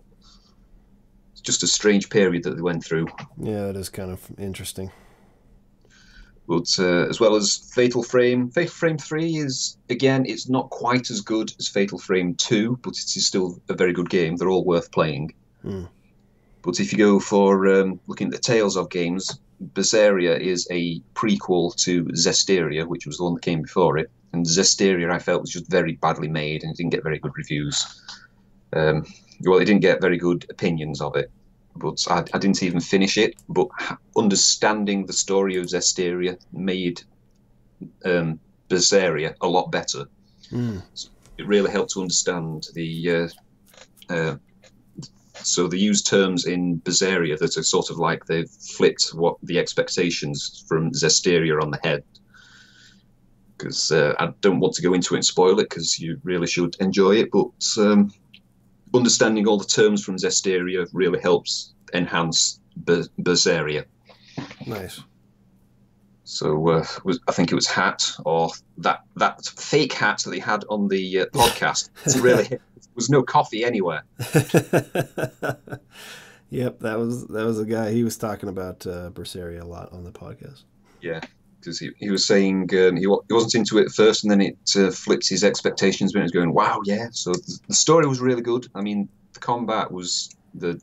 it's just a strange period that they went through. Yeah, it is kind of interesting. But as well as Fatal Frame 3 is, again, it's not quite as good as Fatal Frame 2, but it is still a very good game. They're all worth playing. But if you go for looking at the Tales of games, Berseria is a prequel to Zestiria, which was the one that came before it. And Zestiria, I felt, was just very badly made, and it didn't get very good reviews. Well, it didn't get very good opinions of it. But I didn't even finish it. But understanding the story of Zestiria made Berseria a lot better. So it really helped to understand the... So they use terms in Berseria that are sort of like they've flipped what the expectations from Zestiria on the head. Because I don't want to go into it and spoil it, because you really should enjoy it. But understanding all the terms from Zestiria really helps enhance Berseria. Nice. So I think it was Hat, or that fake hat that they had on the podcast. It's really, there was no coffee anywhere. Yep, that was a guy. He was talking about Berseria a lot on the podcast. Yeah, because he was saying he wasn't into it at first, and then it flipped his expectations when he was going, wow, yeah. So the story was really good. I mean, the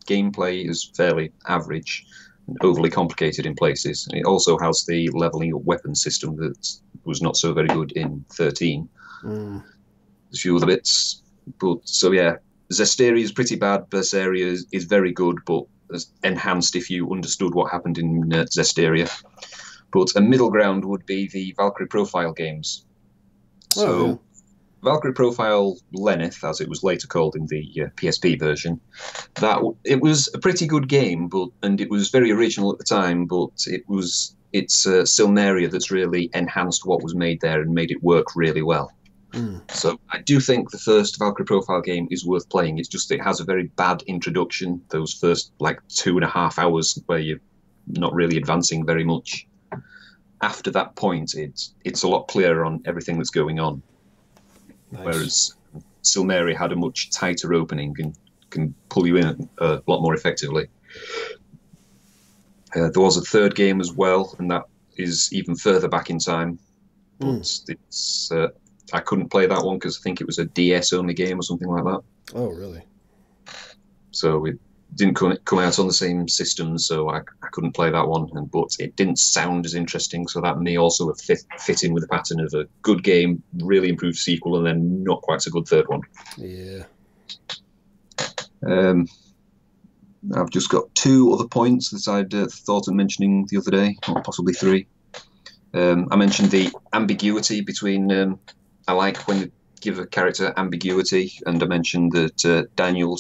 gameplay is fairly average and overly complicated in places. And it also has the leveling up weapon system that was not so very good in 13. There's a few other bits. But so yeah, Zestiria is pretty bad. Berseria is very good, but enhanced if you understood what happened in Zestiria. But a middle ground would be the Valkyrie Profile games. So Valkyrie Profile Lenneth, as it was later called in the PSP version, it was a pretty good game, and it was very original at the time. But it's Silneria that's really enhanced what was made there and made it work really well. So I do think the first Valkyrie Profile game is worth playing. It's just it has a very bad introduction. Those first 2.5 hours where you're not really advancing very much. After that point, it's a lot clearer on everything that's going on. Nice. Whereas Silneria had a much tighter opening and can pull you in a lot more effectively. There was a third game as well, and that is even further back in time. But I couldn't play that one because I think it was a DS-only game or something like that. Oh, really? So it didn't come out on the same system, so I couldn't play that one. But it didn't sound as interesting, so that may also have fit in with the pattern of a good game, really improved sequel, and then not quite so good third one. Yeah. I've just got 2 other points that I'd thought of mentioning the other day, or possibly 3. I mentioned the ambiguity between... I like when you give a character ambiguity, and I mentioned that Daniel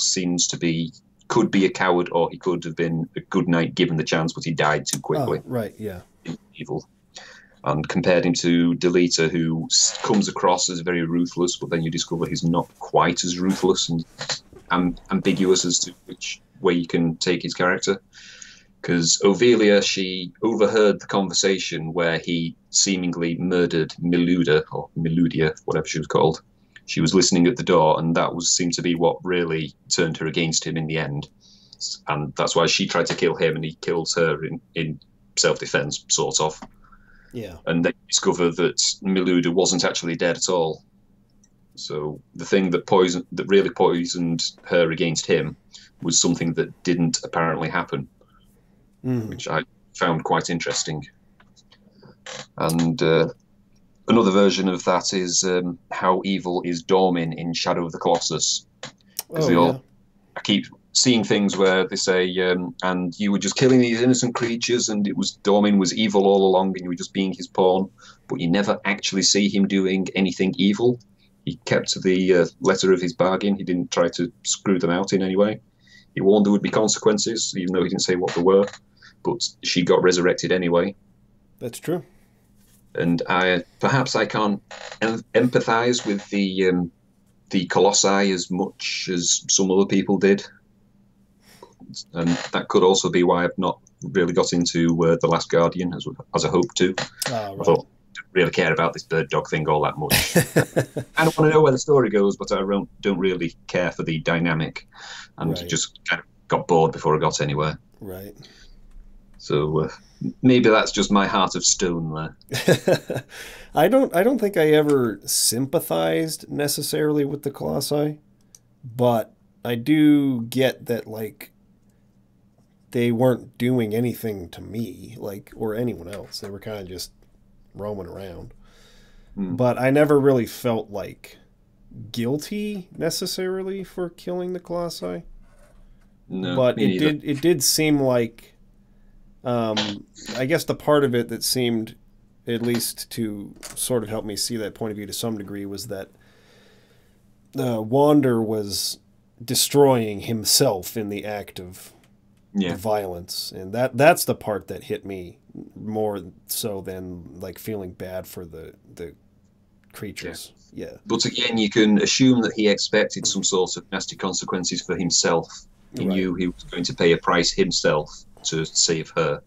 could be a coward, or he could have been a good knight given the chance, but he died too quickly. Oh, right, yeah. Evil. And compared him to Delita, who comes across as very ruthless, but then you discover he's not quite as ruthless and ambiguous as to which way you can take his character. Because Ovelia, she overheard the conversation where he seemingly murdered Miluda, or Miludia, whatever she was called. She was listening at the door, and that seemed to be what really turned her against him in the end. And that's why she tried to kill him, and he killed her in self-defense, sort of. Yeah. And they discovered that Miluda wasn't actually dead at all. So the thing that really poisoned her against him was something that didn't apparently happen. Which I found quite interesting. And another version of that is how evil is Dormin in Shadow of the Colossus. Because I keep seeing things where they say, and you were just killing these innocent creatures, and Dormin was evil all along, and you were just being his pawn, but you never actually see him doing anything evil. He kept the letter of his bargain. He didn't try to screw them out in any way. He warned there would be consequences, even though he didn't say what there were. But she got resurrected anyway. That's true. And perhaps I can't empathize with the Colossi as much as some other people did. And that could also be why I've not really got into The Last Guardian as I hoped to. Oh, right. I thought, I don't really care about this bird dog thing all that much. I don't want to know where the story goes, but I don't really care for the dynamic, and just kind of got bored before I got anywhere. Right. So maybe that's just my heart of stone there. I don't think I ever sympathized necessarily with the Colossi, but I do get that, like, they weren't doing anything to me, like, or anyone else. They were kind of just roaming around. But I never really felt like guilty necessarily for killing the Colossi. No, but it did seem like, I guess the part of it that seemed, at least to sort of help me see that point of view to some degree, was that Wander was destroying himself in the act of violence, and that's the part that hit me more so than like feeling bad for the creatures. Yeah. But again, you can assume that he expected some sort of nasty consequences for himself. He knew he was going to pay a price himself to save her.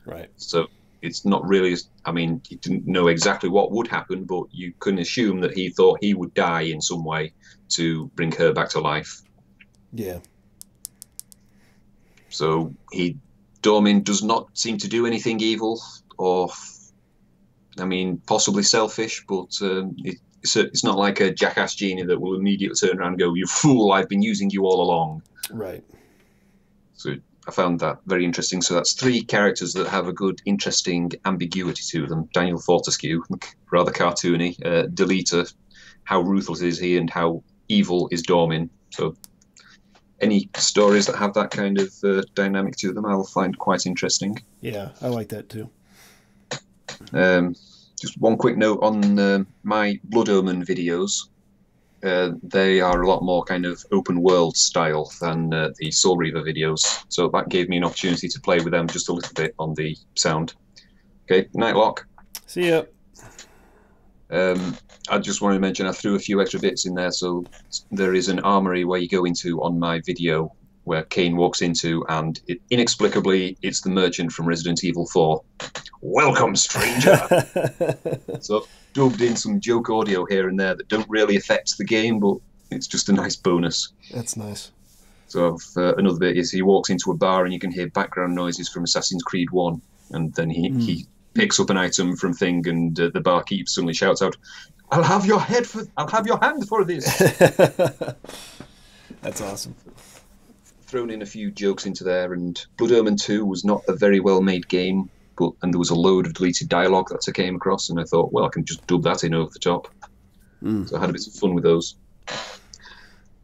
Right. So it's not really, I mean, you didn't know exactly what would happen, but you can assume that he thought he would die in some way to bring her back to life. Yeah. So Dormin does not seem to do anything evil, or, I mean, possibly selfish, but it's not like a jackass genie that will immediately turn around and go, "You fool, I've been using you all along." Right. So I found that very interesting. So that's 3 characters that have a good, interesting ambiguity to them. Daniel Fortescue, rather cartoony. Deleter, how ruthless is he and how evil is Dormin. So any stories that have that kind of dynamic to them, I'll find quite interesting. Yeah, I like that too. Just one quick note on my Blood Omen videos. They are a lot more kind of open world style than the Soul Reaver videos, so that gave me an opportunity to play with them just a little bit on the sound. Okay, Nightlock. See ya. I just wanted to mention I threw a few extra bits in there. So there is an armory where you go into on my video where Kane walks into, and inexplicably it's the merchant from Resident Evil 4. Welcome, stranger. So dubbed in some joke audio here and there that don't really affect the game, but it's just a nice bonus. That's nice. So another bit is he walks into a bar and you can hear background noises from Assassin's Creed 1, and then he picks up an item from Thing, and the barkeep suddenly shouts out, I'll have your hand for this." That's awesome. Thrown in a few jokes into there, and Blood Omen 2 was not a very well made game, and there was a load of deleted dialogue that I came across, and I thought, well, I can just dub that in over the top. So I had a bit of fun with those.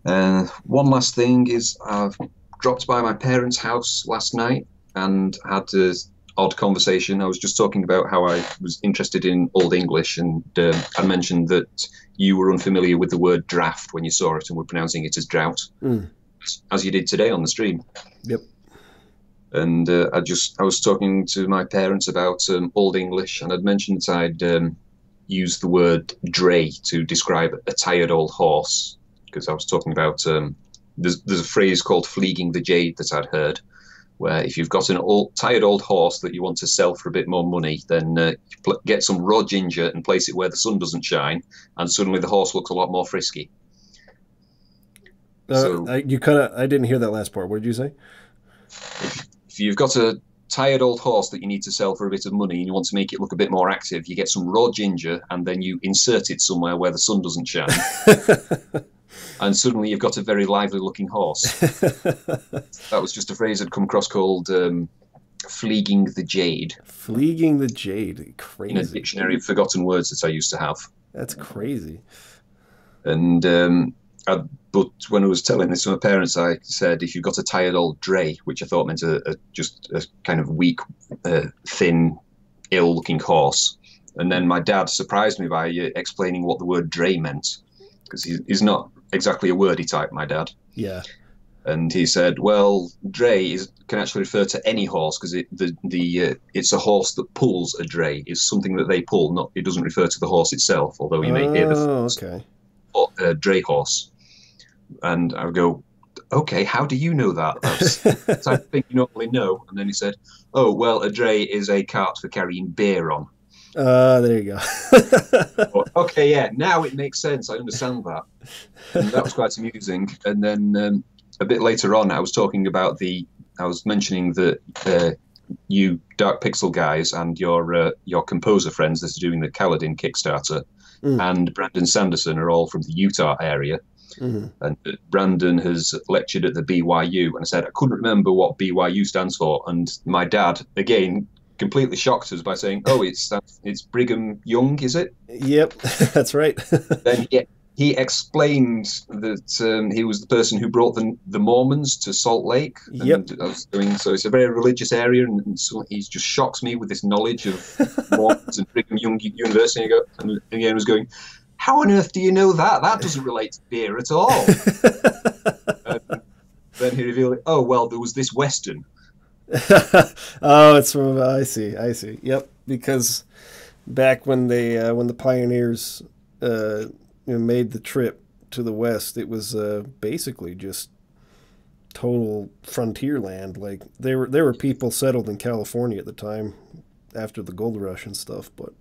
One last thing is I've dropped by my parents' house last night and had an odd conversation. I was just talking about how I was interested in Old English, and I mentioned that you were unfamiliar with the word draft when you saw it and were pronouncing it as drought, as you did today on the stream. Yep. And I was talking to my parents about Old English, and I'd mentioned that I'd used the word dray to describe a tired old horse, because I was talking about there's a phrase called fleeging the jade that I'd heard, where if you've got an tired old horse that you want to sell for a bit more money, then get some raw ginger and place it where the sun doesn't shine, and suddenly the horse looks a lot more frisky. I didn't hear that last part. What did you say? If you've got a tired old horse that you need to sell for a bit of money and you want to make it look a bit more active, you get some raw ginger and then you insert it somewhere where the sun doesn't shine. And suddenly you've got a very lively looking horse. That was just a phrase I'd come across called fleeging the jade. Fleeging the jade. Crazy. In a dictionary of forgotten words that I used to have. That's crazy. And but when I was telling this to my parents, I said, if you've got a tired old dray, which I thought meant just a kind of weak, thin, ill-looking horse. And then my dad surprised me by explaining what the word dray meant, because he's not exactly a wordy type, my dad. Yeah. And he said, well, dray can actually refer to any horse because it's a horse that pulls a dray. It's something that they pull. Not it doesn't refer to the horse itself, although you may hear the dray horse. And I would go, okay, how do you know that? That's the type of thing you normally know. And then he said, oh, well, a dray is a cart for carrying beer on. There you go. Okay, yeah, now it makes sense. I understand that. And that was quite amusing. And then a bit later on, I was mentioning that you Dark Pixel guys and your composer friends that are doing the Kaladin Kickstarter and Brandon Sanderson are all from the Utah area. Mm-hmm. And Brandon has lectured at the BYU, and I said I couldn't remember what BYU stands for, and my dad again completely shocked us by saying, "Oh, it's Brigham Young, is it?" Yep, that's right. Then he explained that he was the person who brought the Mormons to Salt Lake. Yep. So it's a very religious area, and so he just shocks me with this knowledge of Mormons and Brigham Young University. And again was going, how on earth do you know that? That doesn't relate to beer at all. Then he revealed, oh, well, there was this Western. Oh, it's from, I see. Yep, because back when the pioneers made the trip to the West, it was basically just total frontier land. Like, there were people settled in California at the time after the gold rush and stuff, but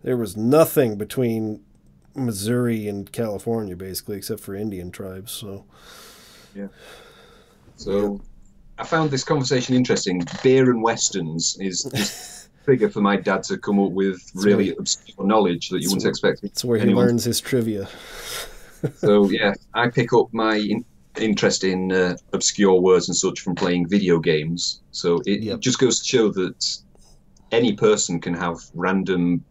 there was nothing between Missouri and California, basically, except for Indian tribes. So, yeah. So, I found this conversation interesting. Beer and westerns is just trigger for my dad to come up with really obscure knowledge that you wouldn't expect. It's where he learns his trivia. So, yeah, I pick up my interest in obscure words and such from playing video games. So it just goes to show that any person can have random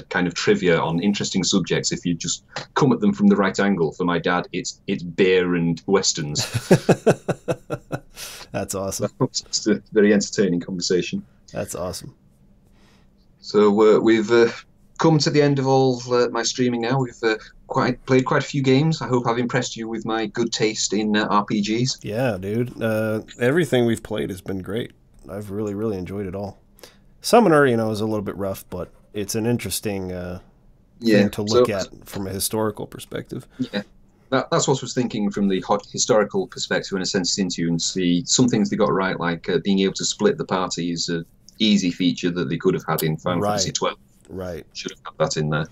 kind of trivia on interesting subjects if you just come at them from the right angle. For my dad, it's beer and westerns. That's awesome. It's a very entertaining conversation. That's awesome. So we've come to the end of all my streaming now. We've played quite a few games. I hope I've impressed you with my good taste in RPGs. Yeah, dude. Everything we've played has been great. I've really, really enjoyed it all. Summoner, is a little bit rough, but it's an interesting thing to look at from a historical perspective. Yeah, that's what I was thinking from the historical perspective when I sent it into you, and see some things they got right, like being able to split the party is an easy feature that they could have had in Final Fantasy 12. Right. Should have had that in there.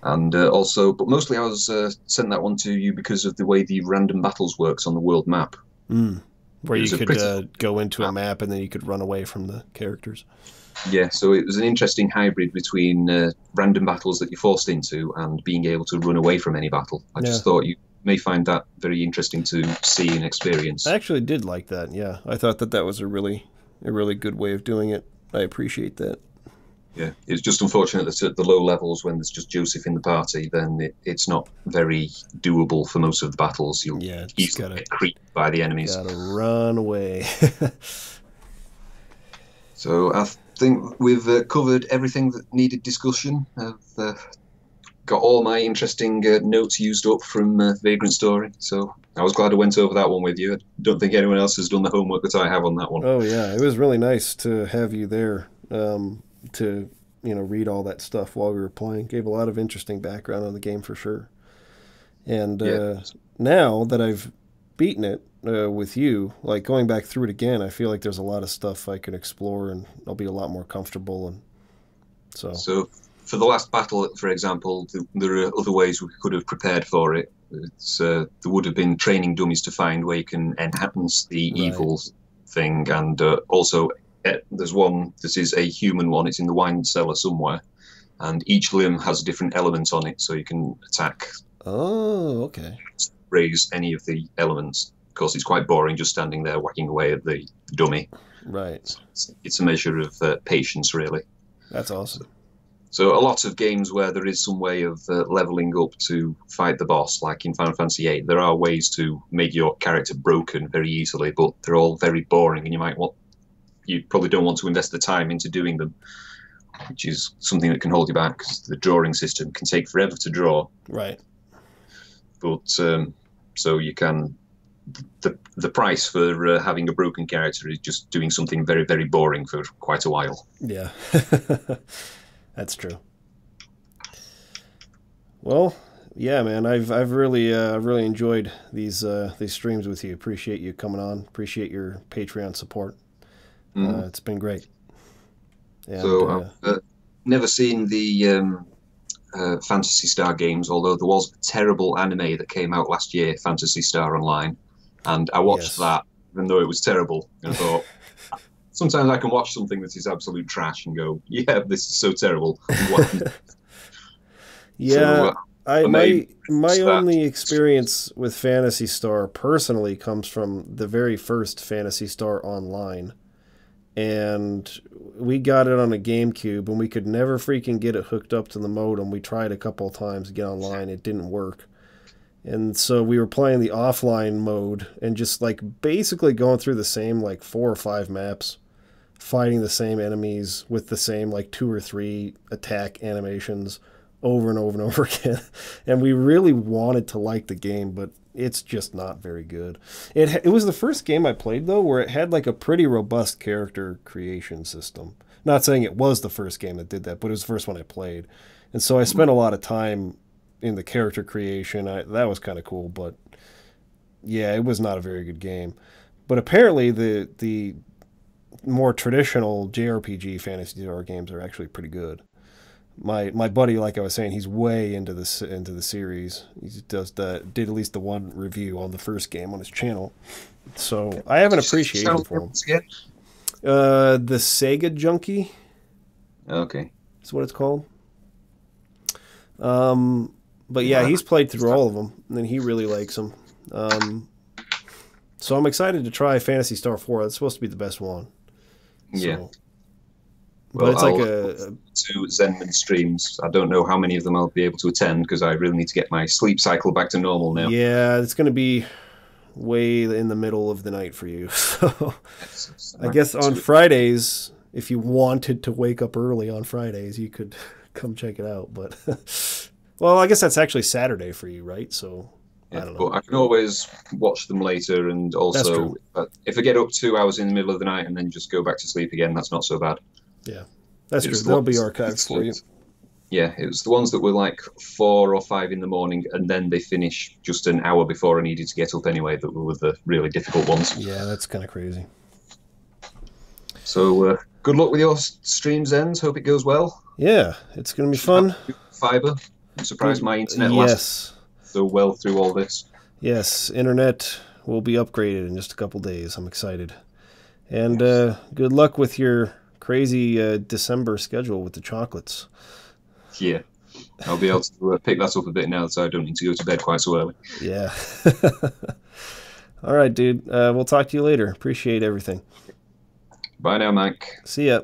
And also, but mostly I was sent that one to you because of the way the random battles works on the world map. Where you could go into a map and then you could run away from the characters. Yeah, so it was an interesting hybrid between random battles that you're forced into and being able to run away from any battle. I just thought you may find that very interesting to see and experience. I actually did like that, yeah. I thought that was a really good way of doing it. I appreciate that. Yeah, it's just unfortunate that at the low levels, when there's just Joseph in the party, then it's not very doable for most of the battles. You'll easily get creeped by the enemies. Gotta run away. So I think we've covered everything that needed discussion. I've got all my interesting notes used up from Vagrant Story, so I was glad I went over that one with you. I don't think anyone else has done the homework that I have on that one. Oh yeah, it was really nice to have you there to read all that stuff while we were playing. Gave a lot of interesting background on the game for sure. And now that I've beaten it with you, like going back through it again, I feel like there's a lot of stuff I can explore and I'll be a lot more comfortable. And so for the last battle, for example, there are other ways we could have prepared for it. There would have been training dummies to find where you can enhance the evil thing, and also there's one that is a human one. It's in the wine cellar somewhere, and each limb has a different element on it, so you can attack. Oh, okay. Raise any of the elements. Of course, it's quite boring just standing there whacking away at the dummy. Right. So it's a measure of patience, really. That's awesome. So a lot of games where there is some way of leveling up to fight the boss, like in Final Fantasy VIII, there are ways to make your character broken very easily, but they're all very boring, and you probably don't want to invest the time into doing them, which is something that can hold you back, because the drawing system can take forever to draw. Right. But so you can the price for having a broken character is just doing something very, very boring for quite a while. Yeah, that's true. Well, yeah, man, I've really really enjoyed these streams with you. Appreciate you coming on. Appreciate your Patreon support. It's been great. And, so I've never seen the Phantasy Star games, although there was a terrible anime that came out last year, Phantasy Star Online, and I watched that, even though it was terrible. And I thought, sometimes I can watch something that is absolute trash and go, yeah, this is so terrible. Yeah, my only experience with Phantasy Star personally comes from the very first Phantasy Star Online. And we got it on a GameCube, and we could never freaking get it hooked up to the modem. We tried a couple of times to get online. It didn't work. And so we were playing the offline mode and just like basically going through the same like 4 or 5 maps, fighting the same enemies with the same like 2 or 3 attack animations over and over and over again. And we really wanted to like the game, but it's just not very good. It was the first game I played, though, where it had like a pretty robust character creation system. Not saying it was the first game that did that, but it was the first one I played. And so I spent a lot of time in the character creation. That was kind of cool, but yeah, it was not a very good game. But apparently the more traditional JRPG Phantasy Star games are actually pretty good. My buddy, like I was saying, he's way into the series. He did at least the one review on the first game on his channel. So I have an appreciation for him. The Sega Junkie. Okay. That's what it's called. But yeah, he's played through all of them, and he really likes them. So I'm excited to try Phantasy Star 4. That's supposed to be the best one. Yeah. So, well, it's like to Zenman streams. I don't know how many of them I'll be able to attend because I really need to get my sleep cycle back to normal now. Yeah, it's going to be way in the middle of the night for you. So I guess on Fridays, if you wanted to wake up early on Fridays, you could come check it out. But well, I guess that's actually Saturday for you, right? So yeah, I don't know. But I can always watch them later, and also if I get up 2 hours in the middle of the night and then just go back to sleep again, that's not so bad. Yeah, that's true. They'll be archived for you. Yeah, it was the ones that were like 4 or 5 in the morning, and then they finish just an hour before I needed to get up anyway, that were the really difficult ones. Yeah, that's kind of crazy. So good luck with your streams, Ends. Hope it goes well. Yeah, it's going to be fun. Fiber. I'm surprised my internet lasts so well through all this. Yes, internet will be upgraded in just a couple days. I'm excited. And good luck with your crazy December schedule with the chocolates. Yeah, I'll be able to pick that up a bit now, so I don't need to go to bed quite so early. Yeah. All right, dude. We'll talk to you later. Appreciate everything. Bye now, Mike. See ya.